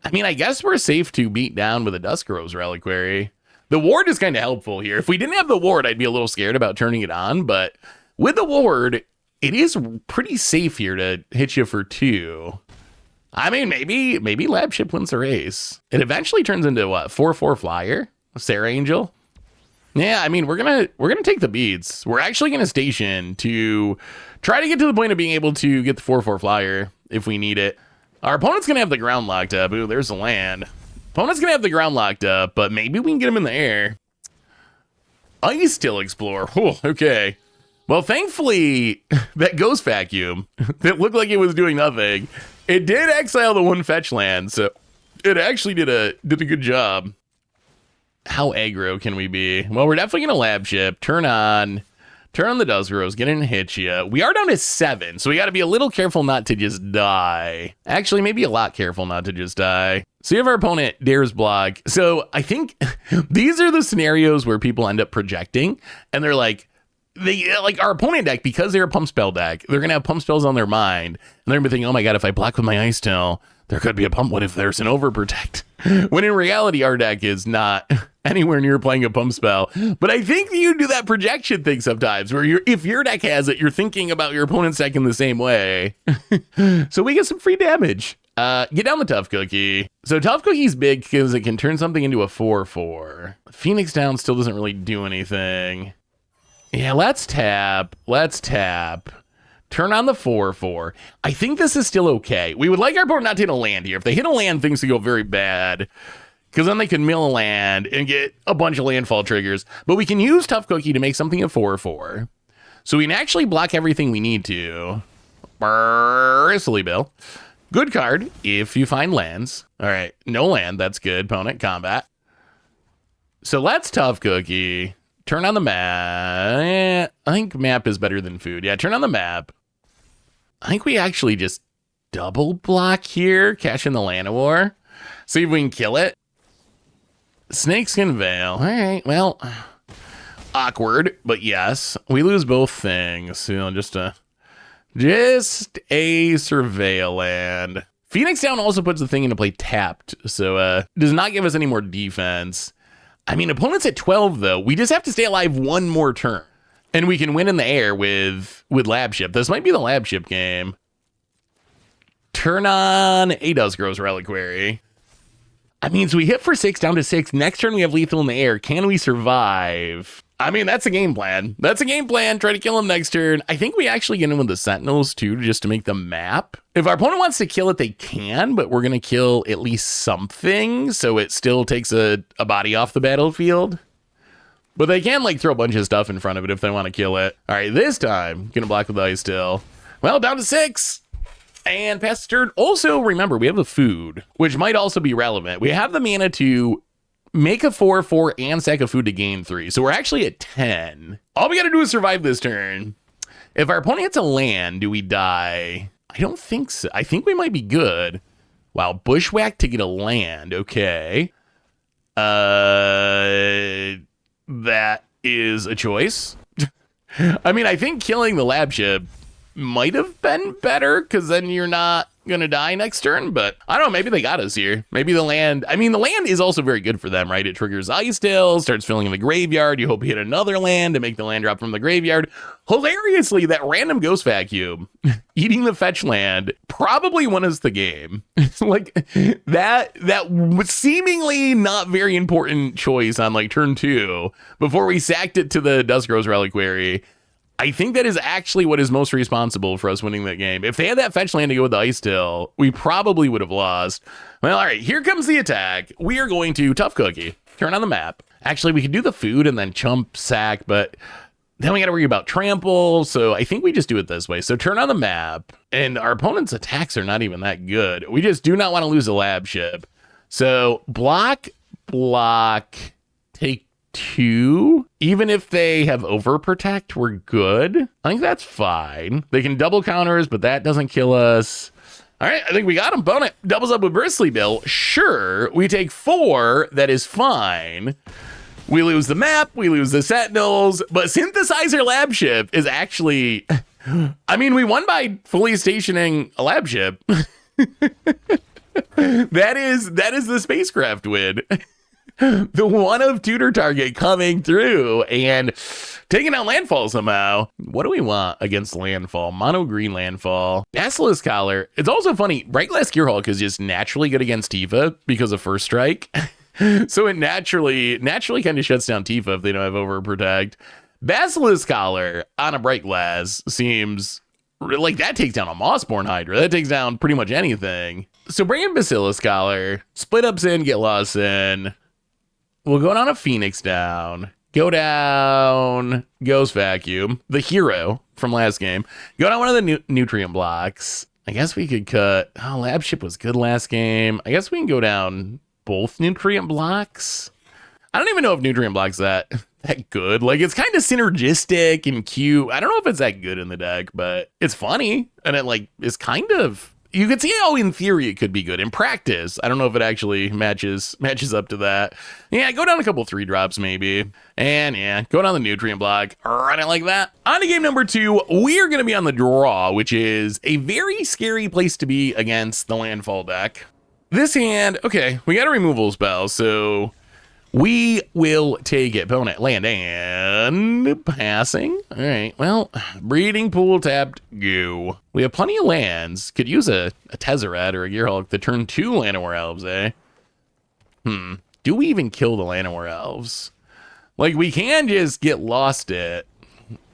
I mean, I guess we're safe to beat down with a Duskgrove's Reliquary. The ward is kind of helpful here. If we didn't have the ward, I'd be a little scared about turning it on, but with the ward, it is pretty safe here to hit you for 2. I mean, maybe Lab Ship wins the race. It eventually turns into what, 4/4 flyer? Sarah Angel? Yeah, I mean, we're gonna take the beats. We're actually gonna station to try to get to the point of being able to get the 4/4 flyer if we need it. Our opponent's gonna have the ground locked up. Ooh, there's the land. Opponent's gonna have the ground locked up, but maybe we can get him in the air. Ice Still Explore. Oh, okay. Well, thankfully, that Ghost Vacuum that looked like it was doing nothing, it did exile the 1 fetch land, so it actually did a good job. How aggro can we be? Well, we're definitely gonna lab ship. Turn on the Duskgroves, get in and hit you. We are down to 7, so we got to be a little careful not to just die. Actually, maybe a lot careful not to just die. So you have our opponent dares block. So I think these are the scenarios where people end up projecting, and they're like our opponent deck, because they're a pump spell deck, they're gonna have pump spells on their mind, and they're gonna be thinking, oh my god, if I block with my Ice Tail, there could be a pump. What if there's an overprotect? When in reality, our deck is not anywhere near playing a pump spell. But I think you do that projection thing sometimes, where if your deck has it, you're thinking about your opponent's deck in the same way. So we get some free damage. Get down the Tough Cookie. So Tough Cookie's big because it can turn something into a 4/4. Phoenix down still doesn't really do anything. Yeah, let's tap. Turn on the 4/4. I think this is still okay. We would like our opponent not to hit a land here. If they hit a land, things could go very bad, because then they can mill a land and get a bunch of landfall triggers. But we can use Tough Cookie to make something a 4/4. So we can actually block everything we need to. Bristly Bill. Good card if you find lands. All right, no land. That's good. Opponent combat. So let's Tough Cookie. Turn on the map. I think map is better than food. Yeah, turn on the map. I think we actually just double block here. Cash in the Llanowar. See if we can kill it. Snakeskin Veil. All right, well, awkward, but yes. We lose both things. You know, just a surveil land. Phoenix Down also puts the thing into play tapped, so does not give us any more defense. I mean, opponent's at 12, though. We just have to stay alive one more turn, and we can win in the air with Lab Ship. This might be the Lab Ship game. Turn on a Duskgrove's Reliquary. I mean, so we hit for 6, down to 6. Next turn, we have lethal in the air. Can we survive? I mean, that's a game plan. Try to kill him next turn. I think we actually get in with the Sentinels, too, just to make the map. If our opponent wants to kill it, they can, but we're going to kill at least something, so it still takes a body off the battlefield. But they can, throw a bunch of stuff in front of it if they want to kill it. All right, this time, going to block with Ice Still. Well, down to 6. And past the turn. Also, remember, we have the food, which might also be relevant. We have the mana to make a 4/4 and sack a food to gain 3. So we're actually at 10. All we got to do is survive this turn. If our opponent hits a land, do we die? I don't think so. I think we might be good. Wow, Bushwhack to get a land. Okay. That is a choice. I mean, I think killing the Lab Ship might have been better, because then you're not gonna die next turn, but I don't know, maybe they got us here. Maybe the land, I mean, the land is also very good for them, right? It triggers Ice Tail, starts filling in the graveyard. You hope you hit another land to make the land drop from the graveyard. Hilariously, that random Ghost Vacuum eating the fetch land probably won us the game. that was seemingly not very important choice on turn 2 before we sacked it to the Duskgrove's Reliquary I think that is actually what is most responsible for us winning that game. If they had that fetch land to go with the Ice Tail, we probably would have lost. Well, all right, here comes the attack. We are going to Tough Cookie. Turn on the map. Actually, we could do the food and then chump sack, but then we got to worry about trample. So I think we just do it this way. So turn on the map, and our opponent's attacks are not even that good. We just do not want to lose a lab ship. So block, take 2. Even if they have overprotect, we're good. I think that's fine. They can double counters, but that doesn't kill us. All right, I think we got him. Opponent doubles up with Bristly Bill. Sure, we take 4. That is fine. We lose the map, we lose the Sentinels, but Synthesizer Lab Ship is actually... I mean, we won by fully stationing a lab ship. That is the spacecraft win. The one of tutor target coming through and taking out landfall somehow. What do we want against landfall? Mono green landfall. Basilisk Collar. It's also funny. Bright Glass Gearhulk is just naturally good against Tifa because of First Strike. So it naturally kind of shuts down Tifa if they don't have overprotect. Basilisk Collar on a Bright Glass seems like that takes down a Mossborn Hydra. That takes down pretty much anything. So bring in Basilisk Collar. Split ups in, get lost in. We'll go down a Phoenix down. Go down Ghost Vacuum, the hero from last game. Go down one of the nutrient blocks. I guess we could cut. Oh, Lab Ship was good last game. I guess we can go down both nutrient blocks. I don't even know if nutrient blocks that good. Like, it's kind of synergistic and cute. I don't know if it's that good in the deck, but it's funny. And it like is kind of, you could see how in theory it could be good. In practice, I don't know if it actually matches up to that. Yeah, go down a couple 3-drops maybe. And yeah, go down the nutrient block. Run it like that. On to game number 2, we are going to be on the draw, which is a very scary place to be against the landfall deck. This hand, okay, we got a removal spell, so we will take it. Opponent, land, and passing. All right, well, breeding pool tapped, go. We have plenty of lands. Could use a Tezzeret or a Gearhulk to turn 2 Llanowar Elves, eh? Do we even kill the Llanowar Elves? Like, we can just get lost it.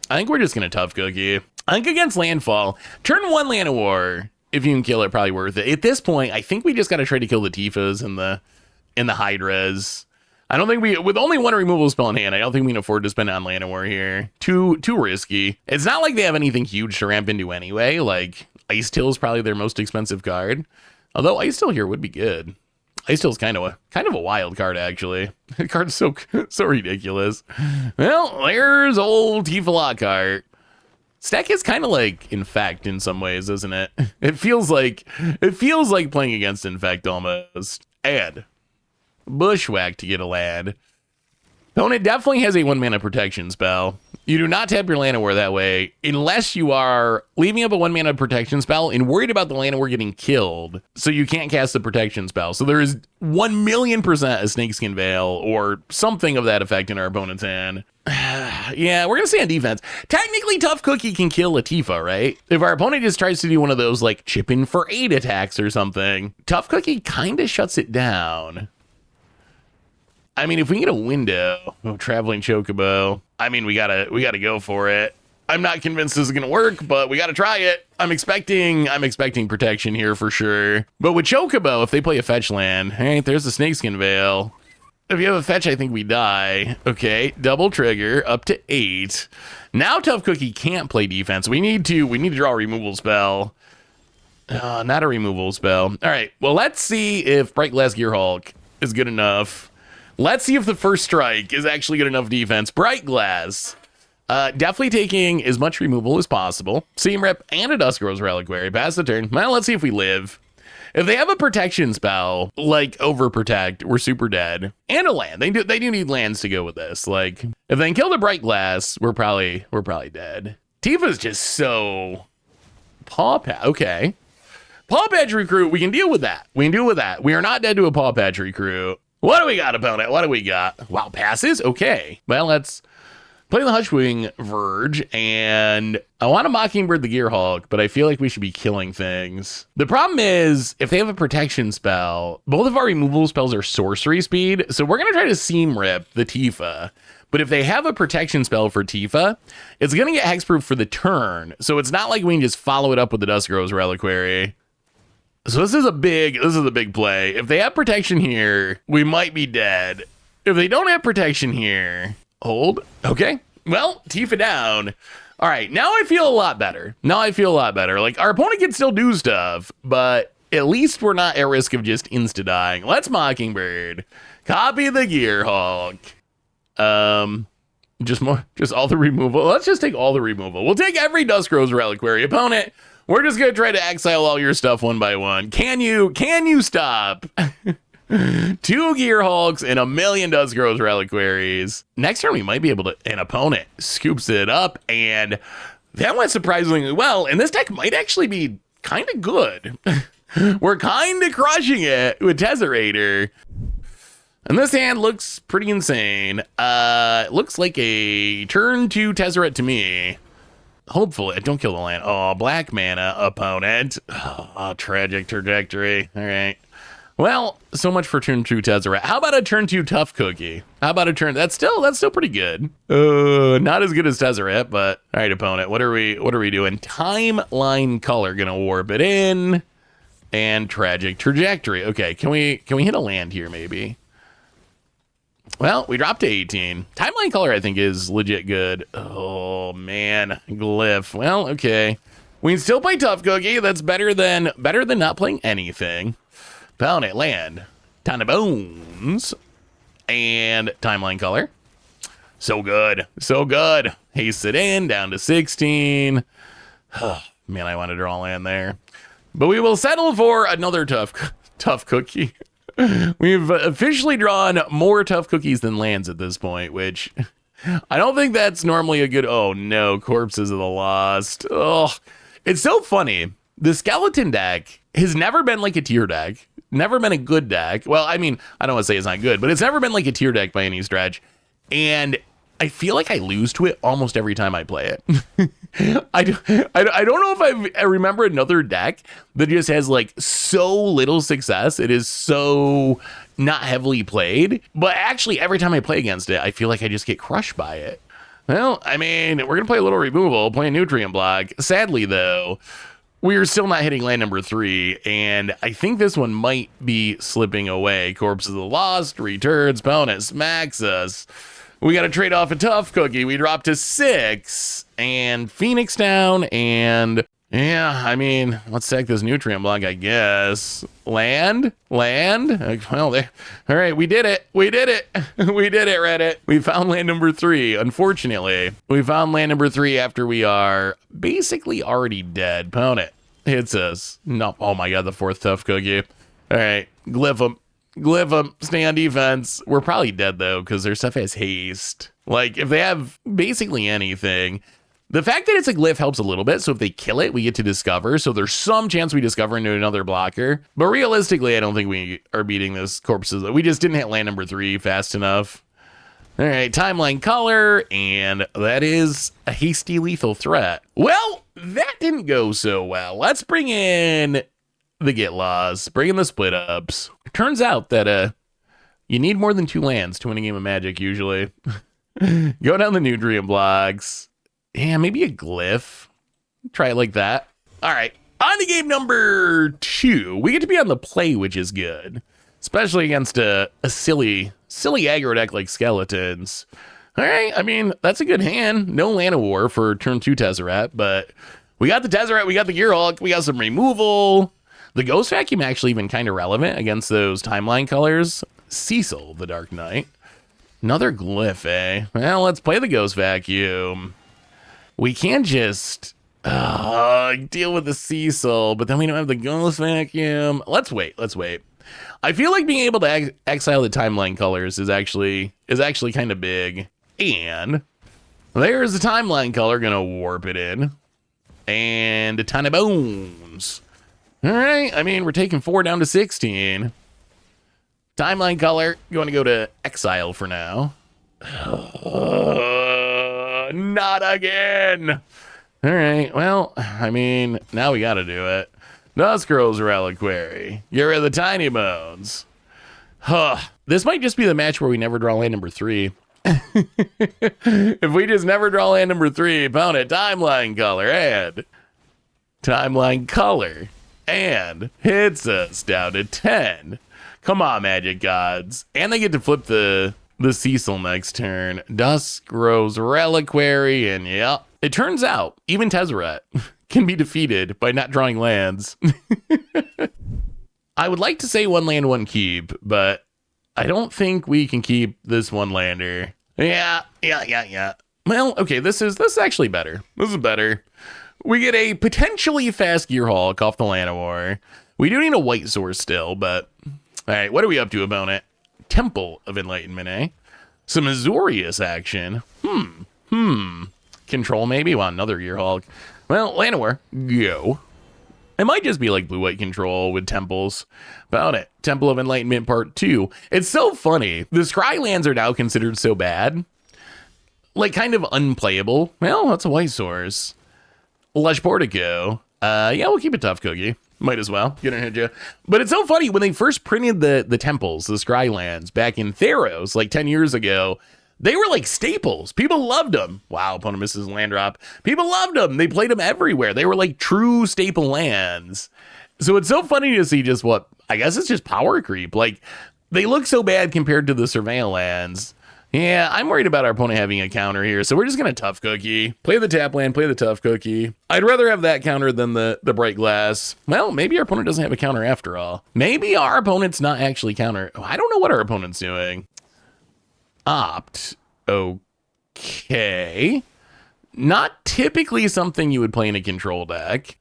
I think we're just going to Tough Cookie. I think against landfall, turn 1 Llanowar. If you can kill it, probably worth it. At this point, I think we just got to try to kill the Tifas and the Hydras. I don't think with only 1 removal spell in hand, I don't think we can afford to spend on Llanowar here. Too risky. It's not like they have anything huge to ramp into anyway. Like, Ice Tail is probably their most expensive card. Although Ice Tail here would be good. Ice Tail is kind of a wild card, actually. The card's so ridiculous. Well, there's old Tifa Lockhart. Stack is kind of like Infect in some ways, isn't it? It feels like playing against Infect almost. Add Bushwhack to get a land. Opponent definitely has a 1-mana protection spell. You do not tap your Llanowar that way unless you are leaving up a 1-mana protection spell and worried about the Llanowar getting killed, so you can't cast the protection spell. So there is 1,000,000% a Snakeskin Veil or something of that effect in our opponent's hand. Yeah, we're gonna stay on defense. Technically, Tough Cookie can kill a Tifa, right? If our opponent just tries to do one of those like chip in for 8 attacks or something, Tough Cookie kind of shuts it down. I mean, if we get a window, Traveling Chocobo, I mean, we gotta go for it. I'm not convinced this is gonna work, but we gotta try it. I'm expecting protection here for sure. But with Chocobo, if they play a fetch land, hey, there's the Snakeskin Veil. If you have a fetch, I think we die. Okay, double trigger up to 8. Now Tough Cookie can't play defense. We need to draw a removal spell. Not a removal spell. All right, well, let's see if Bright Glass Gearhulk is good enough. Let's see if the First Strike is actually good enough defense. Bright Glass. Definitely taking as much removal as possible. Seam Rip and a Duskrose Reliquary. Pass the turn. Well, let's see if we live. If they have a protection spell, like Overprotect, we're super dead. And a land. They do need lands to go with this. Like, if they can kill the Bright Glass, we're probably dead. Tifa's just so... Paw Patch. Okay. Paw Patch Recruit, we can deal with that. We are not dead to a Paw Patch Recruit. What do we got, opponent? What do we got? Wow, passes? Okay. Well, let's play the Hushwing Verge, and I want to Mockingbird the Gearhulk, but I feel like we should be killing things. The problem is, if they have a protection spell, both of our removal spells are sorcery speed, so we're going to try to Seam Rip the Tifa. But if they have a protection spell for Tifa, it's going to get hexproof for the turn. So it's not like we can just follow it up with the Duskgrove's Reliquary. So this is a big play. If they have protection here, we might be dead. If they don't have protection here, hold. Okay. Well, Tifa down. All right. Now I feel a lot better. Like, our opponent can still do stuff, but at least we're not at risk of just insta-dying. Let's Mockingbird. Copy the Gearhulk. Just all the removal. Let's just take all the removal. We'll take every Duskgrove's Reliquary. Opponent, we're just gonna try to exile all your stuff one by one. Can you stop? 2 Gearhulks and a million Duskgrove's Reliquaries. Next turn we might be able to. An opponent scoops it up, and that went surprisingly well. And this deck might actually be kind of good. We're kind of crushing it with Tezzerator. And this hand looks pretty insane. It looks like a turn 2 Tezzeret to me. Hopefully, don't kill the land. Oh, black mana opponent. Oh, tragic trajectory. All right. Well, so much for turn 2 Tezzeret. How about a turn 2 Tough Cookie? How about a turn? That's still pretty good. Not as good as Tezzeret, but all right, opponent. What are we doing? Timeline Color, gonna warp it in, and tragic trajectory. Okay, can we hit a land here maybe? Well, we dropped to 18. Timeline Color, I think, is legit good. Oh, man. Glyph. Well, okay. We can still play Tough Cookie. That's better than not playing anything. Pound it, land. Ton of bones. And Timeline Color. So good. So good. Haste it in, down to 16. Man, I want to draw land there. But we will settle for another Tough Cookie. We've officially drawn more Tough Cookies than lands at this point, which I don't think that's normally a good. Oh no, Corpses of the Lost. Oh, it's so funny. The skeleton deck has never been like a tier deck, never been a good deck. Well, I mean, I don't want to say it's not good, but it's never been like a tier deck by any stretch. And I feel like I lose to it almost every time I play it. I don't know if I remember another deck that just has like so little success. It is so not heavily played, but actually every time I play against it, I feel like I just get crushed by it. Well, I mean, we're going to play a little removal, play a nutrient block. Sadly, though, we are still not hitting land number 3, and I think this one might be slipping away. Corpses of the Lost returns, opponent smacks us. We got to trade off a Tough Cookie. We drop to 6 and Phoenix down. And yeah, I mean, let's take this nutrient block, I guess. Land. Well, there. All right, we did it. We did it, Reddit. We found land number 3. Unfortunately, we found land number 3 after we are basically already dead. Opponent hits us. No. Oh my God, the 4th Tough Cookie. All right, glyph him. Stay on defense. We're probably dead though, because their stuff has haste. Like, if they have basically anything, the fact that it's a glyph helps a little bit. So if they kill it, we get to discover. So there's some chance we discover into another blocker. But realistically, I don't think we are beating this Corpses. We just didn't hit land number 3 fast enough. All right, Timeline Color, and that is a hasty lethal threat. Well, that didn't go so well. Let's bring in the Get Lost, bring in the Split Ups. Turns out that you need more than 2 lands to win a game of Magic usually. Go down the nutrient blocks. Yeah, maybe a glyph. Try it like that. All right, on to game number 2. We get to be on the play, which is good, especially against a silly aggro deck like Skeletons. All right, I mean, that's a good hand. No Land of War for turn 2 Tezzeret, but we got the Tezzeret, we got the Gearhulk, we got some removal. The Ghost Vacuum actually even kind of relevant against those Timeline Colors. Cecil, the Dark Knight. Another glyph, eh? Well, let's play the Ghost Vacuum. We can't just deal with the Cecil, but then we don't have the Ghost Vacuum. Let's wait. I feel like being able to exile the Timeline Colors is actually kind of big. And there's the Timeline Color, gonna warp it in. And a ton of bones. All right, I mean, we're taking 4 down to 16. Timeline Color, going to go to exile for now. Not again. All right, well, I mean, now we got to do it. Duskgrove's Reliquary. Get rid of the Tiny Bones. This might just be the match where we never draw land number 3. If we just never draw land number 3, opponent, timeline color, and hits us down to 10. Come on, Magic Gods. And they get to flip the Cecil next turn. Dusk Rose Reliquary, and yeah. It turns out, even Tezzeret can be defeated by not drawing lands. I would like to say 1 land, 1 keep, but I don't think we can keep this 1 lander. Yeah. Well, okay, this is actually better. This is better. We get a potentially fast Gearhulk off the Llanowar. We do need a white source still, but all right, what are we up to, opponent? Temple of Enlightenment, eh? Some Azorius action. Control maybe? Well, another Gearhulk. Well, Llanowar, go. It might just be like blue-white control with temples. About it. Temple of Enlightenment Part 2. It's so funny. The Scry lands are now considered so bad. Like, kind of unplayable. Well, that's a white source. Lush Portico. Yeah, we'll keep it tough, Cookie. Might as well. Gonna hit you. But it's so funny, when they first printed the temples, the Scry lands, back in Theros, like 10 years ago, they were like staples. People loved them. Wow, opponent misses land drop. People loved them. They played them everywhere. They were like true staple lands. So it's so funny to see just what, I guess it's just power creep. Like, they look so bad compared to the Surveil lands. Yeah, I'm worried about our opponent having a counter here, so we're just going to tough cookie. Play the tap land, play the tough cookie. I'd rather have that counter than the bright glass. Well, maybe our opponent doesn't have a counter after all. Maybe our opponent's not actually counter. Oh, I don't know what our opponent's doing. Opt. Okay. Not typically something you would play in a control deck.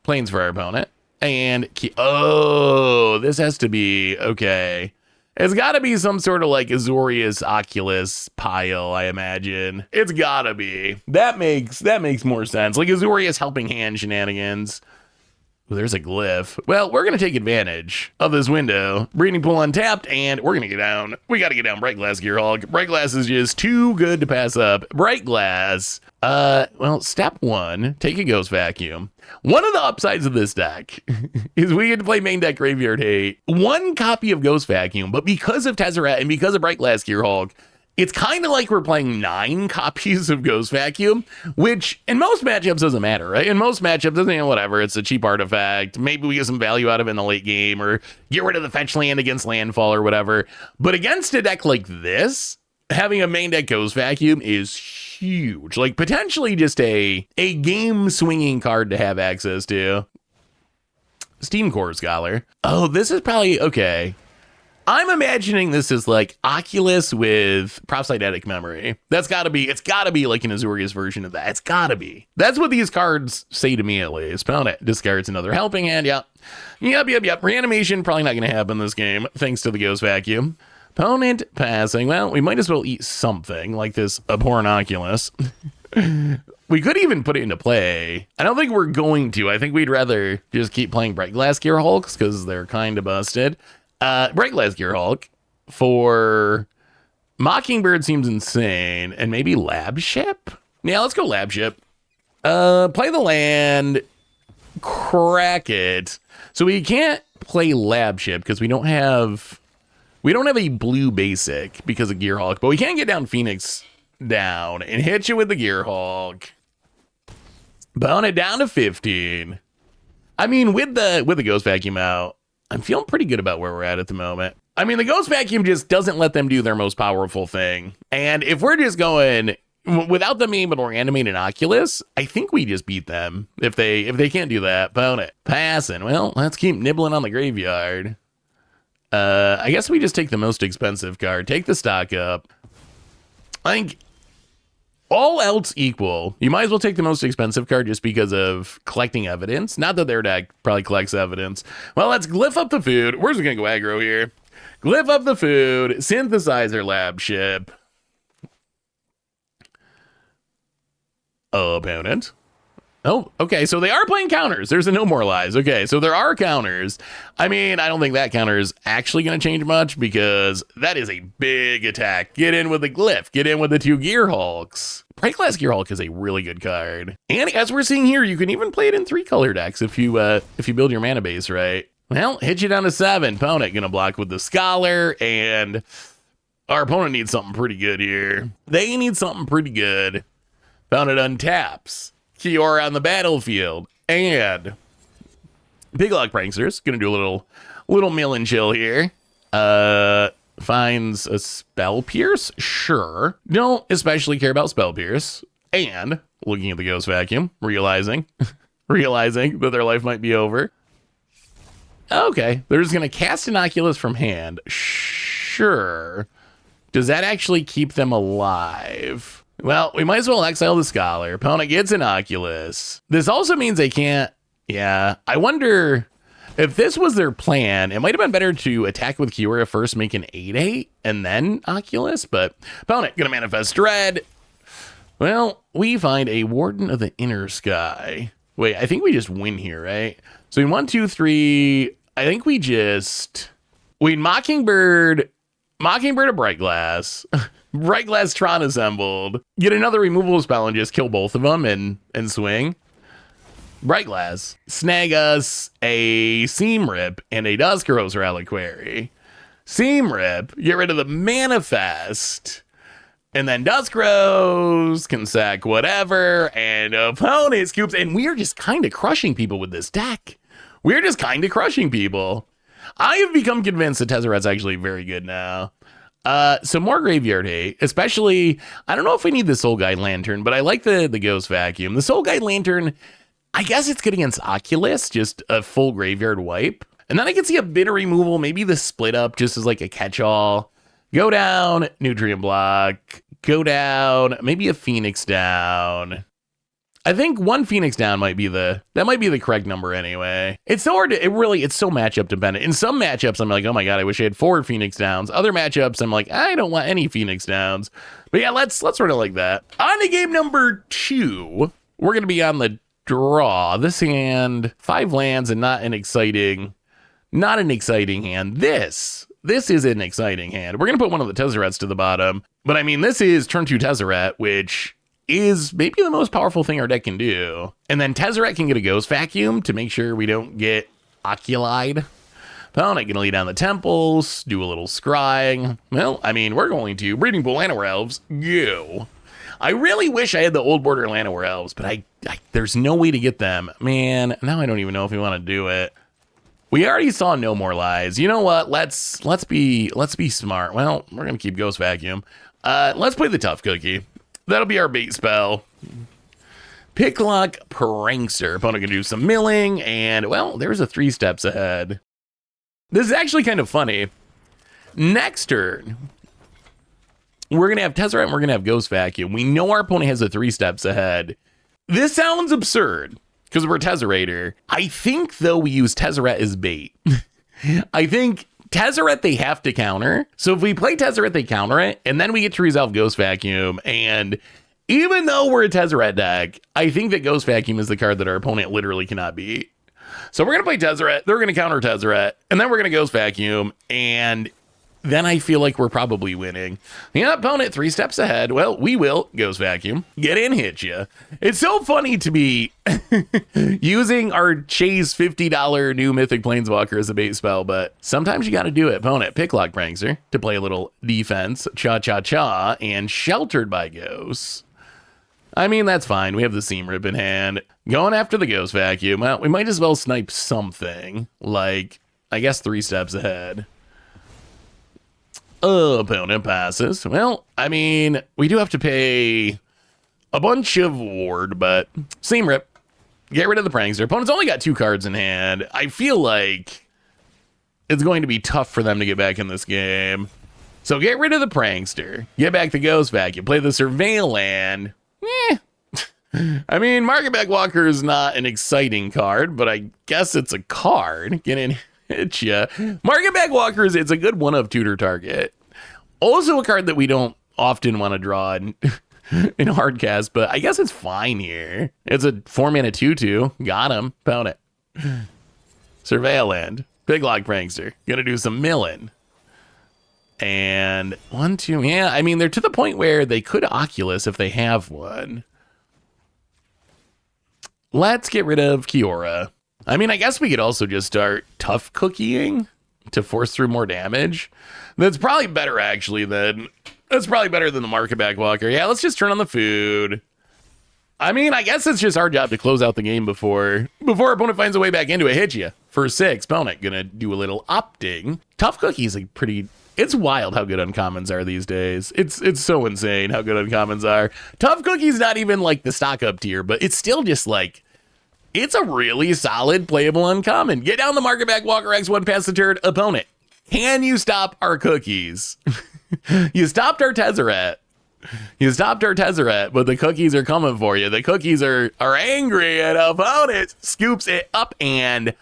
Plains for our opponent. And, oh, this has to be, okay. It's got to be some sort of like Azorius Oculus pile, I imagine. It's got to be. That makes more sense. Like Azorius Helping Hand shenanigans. Well, there's a glyph. Well, we're going to take advantage of this window. Breeding Pool untapped, and we're going to get down. We got to get down Bright Glass, Gearhulk. Bright Glass is just too good to pass up. Bright Glass. Well, step 1, take a Ghost Vacuum. One of the upsides of this deck is we get to play main deck Graveyard Hate. 1 copy of Ghost Vacuum, but because of Tezzeret and because of Bright Glass Gearhulk, it's kind of like we're playing 9 copies of Ghost Vacuum, which in most matchups doesn't matter, right? In most matchups, doesn't mean whatever. It's a cheap artifact. Maybe we get some value out of it in the late game or get rid of the fetch land against landfall or whatever. But against a deck like this, having a main deck Ghost Vacuum is huge. Like potentially just a game swinging card to have access to. Steam Core Scholar. Oh, this is probably okay. I'm imagining this is like Oculus with Propsydetic Memory. It's gotta be like an Azorius version of that. It's gotta be. That's what these cards say to me at least. Pound it. Discards another Helping Hand. Yep. Reanimation probably not gonna happen this game, thanks to the Ghost Vacuum. Opponent passing. Well, we might as well eat something like this Abhorrent Oculus. We could even put it into play. I don't think we're going to. I think we'd rather just keep playing Bright Glass Gearhulks because they're kind of busted. Bright Glass Gearhulk for Mockingbird seems insane. And maybe Lab Ship? Yeah, let's go Lab Ship. Play the land. Crack it. So we can't play Lab Ship because we don't have a blue basic because of Gearhulk, but we can get down Phoenix down and hit you with the Gearhulk. Bone it down to 15. I mean, with the Ghost Vacuum out, I'm feeling pretty good about where we're at the moment. I mean, the Ghost Vacuum just doesn't let them do their most powerful thing. And if we're just going without them being able to animate an Oculus, I think we just beat them. If they can't do that, bone it. Passing. Well, let's keep nibbling on the graveyard. I guess we just take the most expensive card. Take the stock up. I think all else equal, you might as well take the most expensive card just because of collecting evidence. Not that their deck probably collects evidence. Well, let's glyph up the food. We're just going to go aggro here. Glyph up the food. Synthesizer Lab Ship. Opponent. Oh, okay, so they are playing counters. There's a No More Lies. Okay, so there are counters. I mean, I don't think that counter is actually going to change much because that is a big attack. Get in with the Glyph. Get in with the 2 Gearhulks. Bright Glass Gearhulk is a really good card. And as we're seeing here, you can even play it in 3 color decks if you build your mana base right. Well, hit you down to 7. Opponent going to block with the Scholar and Our opponent needs something pretty good here. They need something pretty good. Found it untaps. Kiora on the battlefield. And Big Luck Prankster's gonna do a little mill and chill here. Finds a Spell Pierce? Sure. Don't especially care about Spell Pierce. And looking at the Ghost Vacuum, realizing that their life might be over. Okay, they're just gonna cast Innocuous from hand. Sure. Does that actually keep them alive? Well, we might as well exile the Scholar. Opponent gets Innocuous. This also means they can't... Yeah, I wonder if this was their plan. It might have been better to attack with Kiora first, make an 8/8, and then Oculus, but opponent gonna manifest Dread. Well, we find a Warden of the Inner Sky. Wait, I think we just win here, right? So in 1, 2, 3, I think we Mockingbird a Bright Glass. Bright Glass Tron assembled. Get another removal spell and just kill both of them and swing. Bright Glass. Snag us a Seam Rip and a Duskuros Reliquary. Seam Rip. Get rid of the Manifest. And then Duskuros can sack whatever. And opponent scoops. And we're just kind of crushing people with this deck. We're just kind of crushing people. I have become convinced that Tezzeret's actually very good now. So more Graveyard Hate, especially, I don't know if we need the Soul Guide Lantern, but I like the Ghost Vacuum. The Soul Guide Lantern, I guess it's good against Oculus, just a full graveyard wipe. And then I can see a bit of removal, maybe the Split Up just as like a catch-all. Go down, Nutrient Block, go down, maybe a Phoenix down. I think one Phoenix down might be the correct number anyway. It's so hard to, it's so matchup dependent. In some matchups, I'm like, oh my God, I wish I had 4 Phoenix downs. Other matchups, I'm like, I don't want any Phoenix downs. But yeah, let's sort of like that. On to game number 2, we're going to be on the draw. This hand, 5 lands and not an exciting hand. This is an exciting hand. We're going to put one of the Tezzerets to the bottom. But I mean, this is turn 2 Tezzeret, which is maybe the most powerful thing our deck can do. And then Tezzeret can get a Ghost Vacuum to make sure we don't get Oculied. Opponent gonna lead down the temples, do a little scrying. Well, I mean, we're going to Breeding Pool Llanowar Elves. Go. I really wish I had the old border Llanowar Elves, but I there's no way to get them. Man, now I don't even know if we want to do it. We already saw No More Lies. You know what? Let's be smart. Well, we're gonna keep Ghost Vacuum. Let's play the Tough Cookie. That'll be our bait spell. Picklock Prankster. Opponent can do some milling, and, well, there's a 3 steps ahead. This is actually kind of funny. Next turn, we're going to have Tezzeret and we're going to have Ghost Vacuum. We know our opponent has a 3 steps ahead. This sounds absurd, because we're Tezzerator. I think, though, we use Tezzeret as bait. I think Tezzeret they have to counter. So if we play Tezzeret, they counter it, and then we get to resolve Ghost Vacuum. And even though we're a Tezzeret deck, I think that Ghost Vacuum is the card that our opponent literally cannot beat. So we're going to play Tezzeret, they're going to counter Tezzeret, and then we're going to Ghost Vacuum, and then I feel like we're probably winning. The opponent 3 steps ahead. Well, we will Ghost Vacuum. Get in, hit ya. It's so funny to be using our Chase $50 new Mythic Planeswalker as a bait spell, but sometimes you got to do it. Opponent Picklock Prankster to play a little defense, cha-cha-cha, and Sheltered by Ghosts. I mean, that's fine. We have the Seam Rip in hand. Going after the Ghost Vacuum. Well, we might as well snipe something. Like, I guess 3 steps ahead. Opponent passes. Well, I mean, we do have to pay a bunch of ward, but Seam Rip. Get rid of the Prankster. Opponent's only got 2 cards in hand. I feel like it's going to be tough for them to get back in this game. So get rid of the Prankster. Get back the Ghost Vacuum. Play the Surveil land. I mean, Market Walker is not an exciting card, but I guess it's a card. Get in, hit ya. Market Walker it's a good one of tutor target. Also a card that we don't often want to draw in hardcast, but I guess it's fine here. It's a 4-mana 2/2. Got him. Pound it. Surveil land. Picklock Prankster. Gonna do some milling. And 1, 2. Yeah, I mean, they're to the point where they could Oculus if they have one. Let's get rid of Kiora. I mean, I guess we could also just start tough cookieing. to force through more damage. That's probably better, actually, that's probably better than the Market Back Walker. Yeah, let's just turn on the food. I mean, I guess it's just our job to close out the game before our opponent finds a way back into it. Hit you for 6. Opponent gonna do a little opting. Tough Cookie's like pretty... It's wild how good uncommons are these days. It's so insane how good uncommons are. Tough Cookie's not even like the stock up tier, but it's still just like... It's a really solid playable uncommon. Get down the Market Back Walker X1 past the turret. Opponent, can you stop our cookies? You stopped our Tezzeret. You stopped our Tezzeret, but the cookies are coming for you. The cookies are angry, and opponent scoops it up, and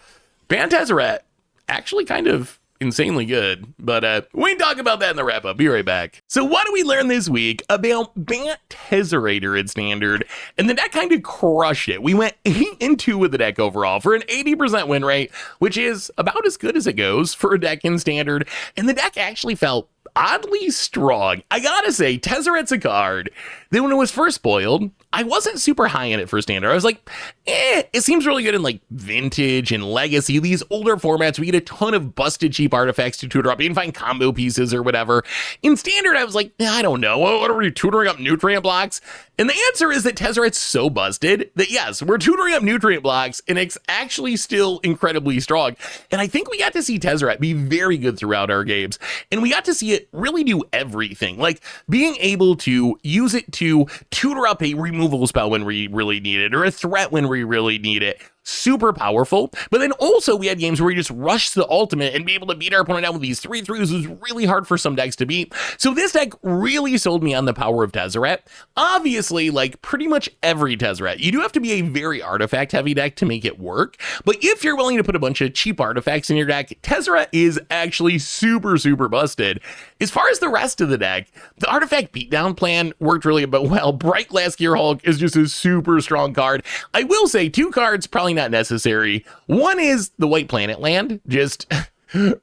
ban Tezzeret. Actually kind of insanely good, but we can talk about that in the wrap-up. Be right back. So what do we learn this week about Bant Tezzerator in Standard? And the deck kind of crushed it. We went 8-2 with the deck overall for an 80% win rate, which is about as good as it goes for a deck in Standard, and the deck actually felt oddly strong. I gotta say, Tezzeret's a card that when it was first spoiled, I wasn't super high in it for Standard. I was like, it seems really good in like Vintage and Legacy, these older formats. We get a ton of busted cheap artifacts to tutor up. You can find combo pieces or whatever. In Standard, I was like, I don't know. What are we tutoring up nutrient blocks? And the answer is that Tezzeret's so busted that yes, we're tutoring up nutrient blocks and it's actually still incredibly strong. And I think we got to see Tezzeret be very good throughout our games. And we got to see it really do everything, like being able to use it to tutor up a removal spell when we really need it, or a threat when we really need it. Super powerful. But then also we had games where we just rush the ultimate and be able to beat our opponent down with these 3/3s was really hard for some decks to beat. So this deck really sold me on the power of Tezzeret. Obviously, like pretty much every Tezzeret, you do have to be a very artifact heavy deck to make it work. But if you're willing to put a bunch of cheap artifacts in your deck, Tezzeret is actually super, super busted. As far as the rest of the deck, the artifact beatdown plan worked really well. Bright Glass Gear Hulk is just a super strong card. I will say 2 cards probably not necessary. One is the White Planet land. Just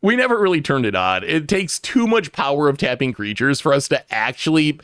we never really turned it on. It takes too much power of tapping creatures for us to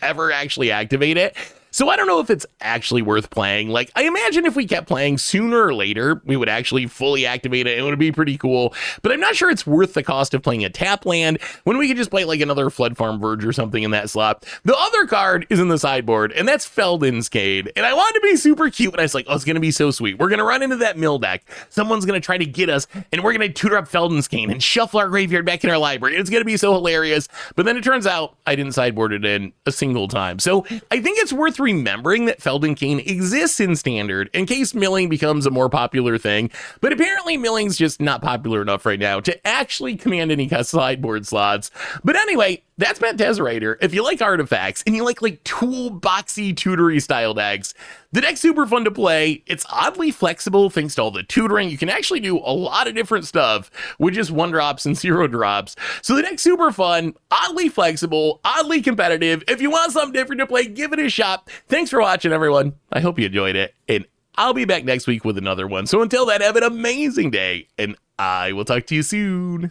ever actually activate it. So I don't know if it's actually worth playing. Like, I imagine if we kept playing sooner or later, we would actually fully activate it. It would be pretty cool. But I'm not sure it's worth the cost of playing a tap land when we could just play like another Flood Farm Verge or something in that slot. The other card is in the sideboard, and that's Feldon's Cade. And I wanted to be super cute, and I was like, oh, it's going to be so sweet. We're going to run into that mill deck. Someone's going to try to get us, and we're going to tutor up Feldon's Cade and shuffle our graveyard back in our library. It's going to be so hilarious. But then it turns out I didn't sideboard it in a single time. So I think it's worth remembering that Feldon Cane exists in Standard in case milling becomes a more popular thing, but apparently milling's just not popular enough right now to actually command any sideboard slots. But anyway, that's Bant Tezzerator. If you like artifacts and you like toolboxy tutory style decks, the deck's super fun to play. It's oddly flexible thanks to all the tutoring. You can actually do a lot of different stuff with just 1-drops and 0-drops. So the deck's super fun, oddly flexible, oddly competitive. If you want something different to play, give it a shot. Thanks for watching, everyone. I hope you enjoyed it, and I'll be back next week with another one. So until then, have an amazing day, and I will talk to you soon.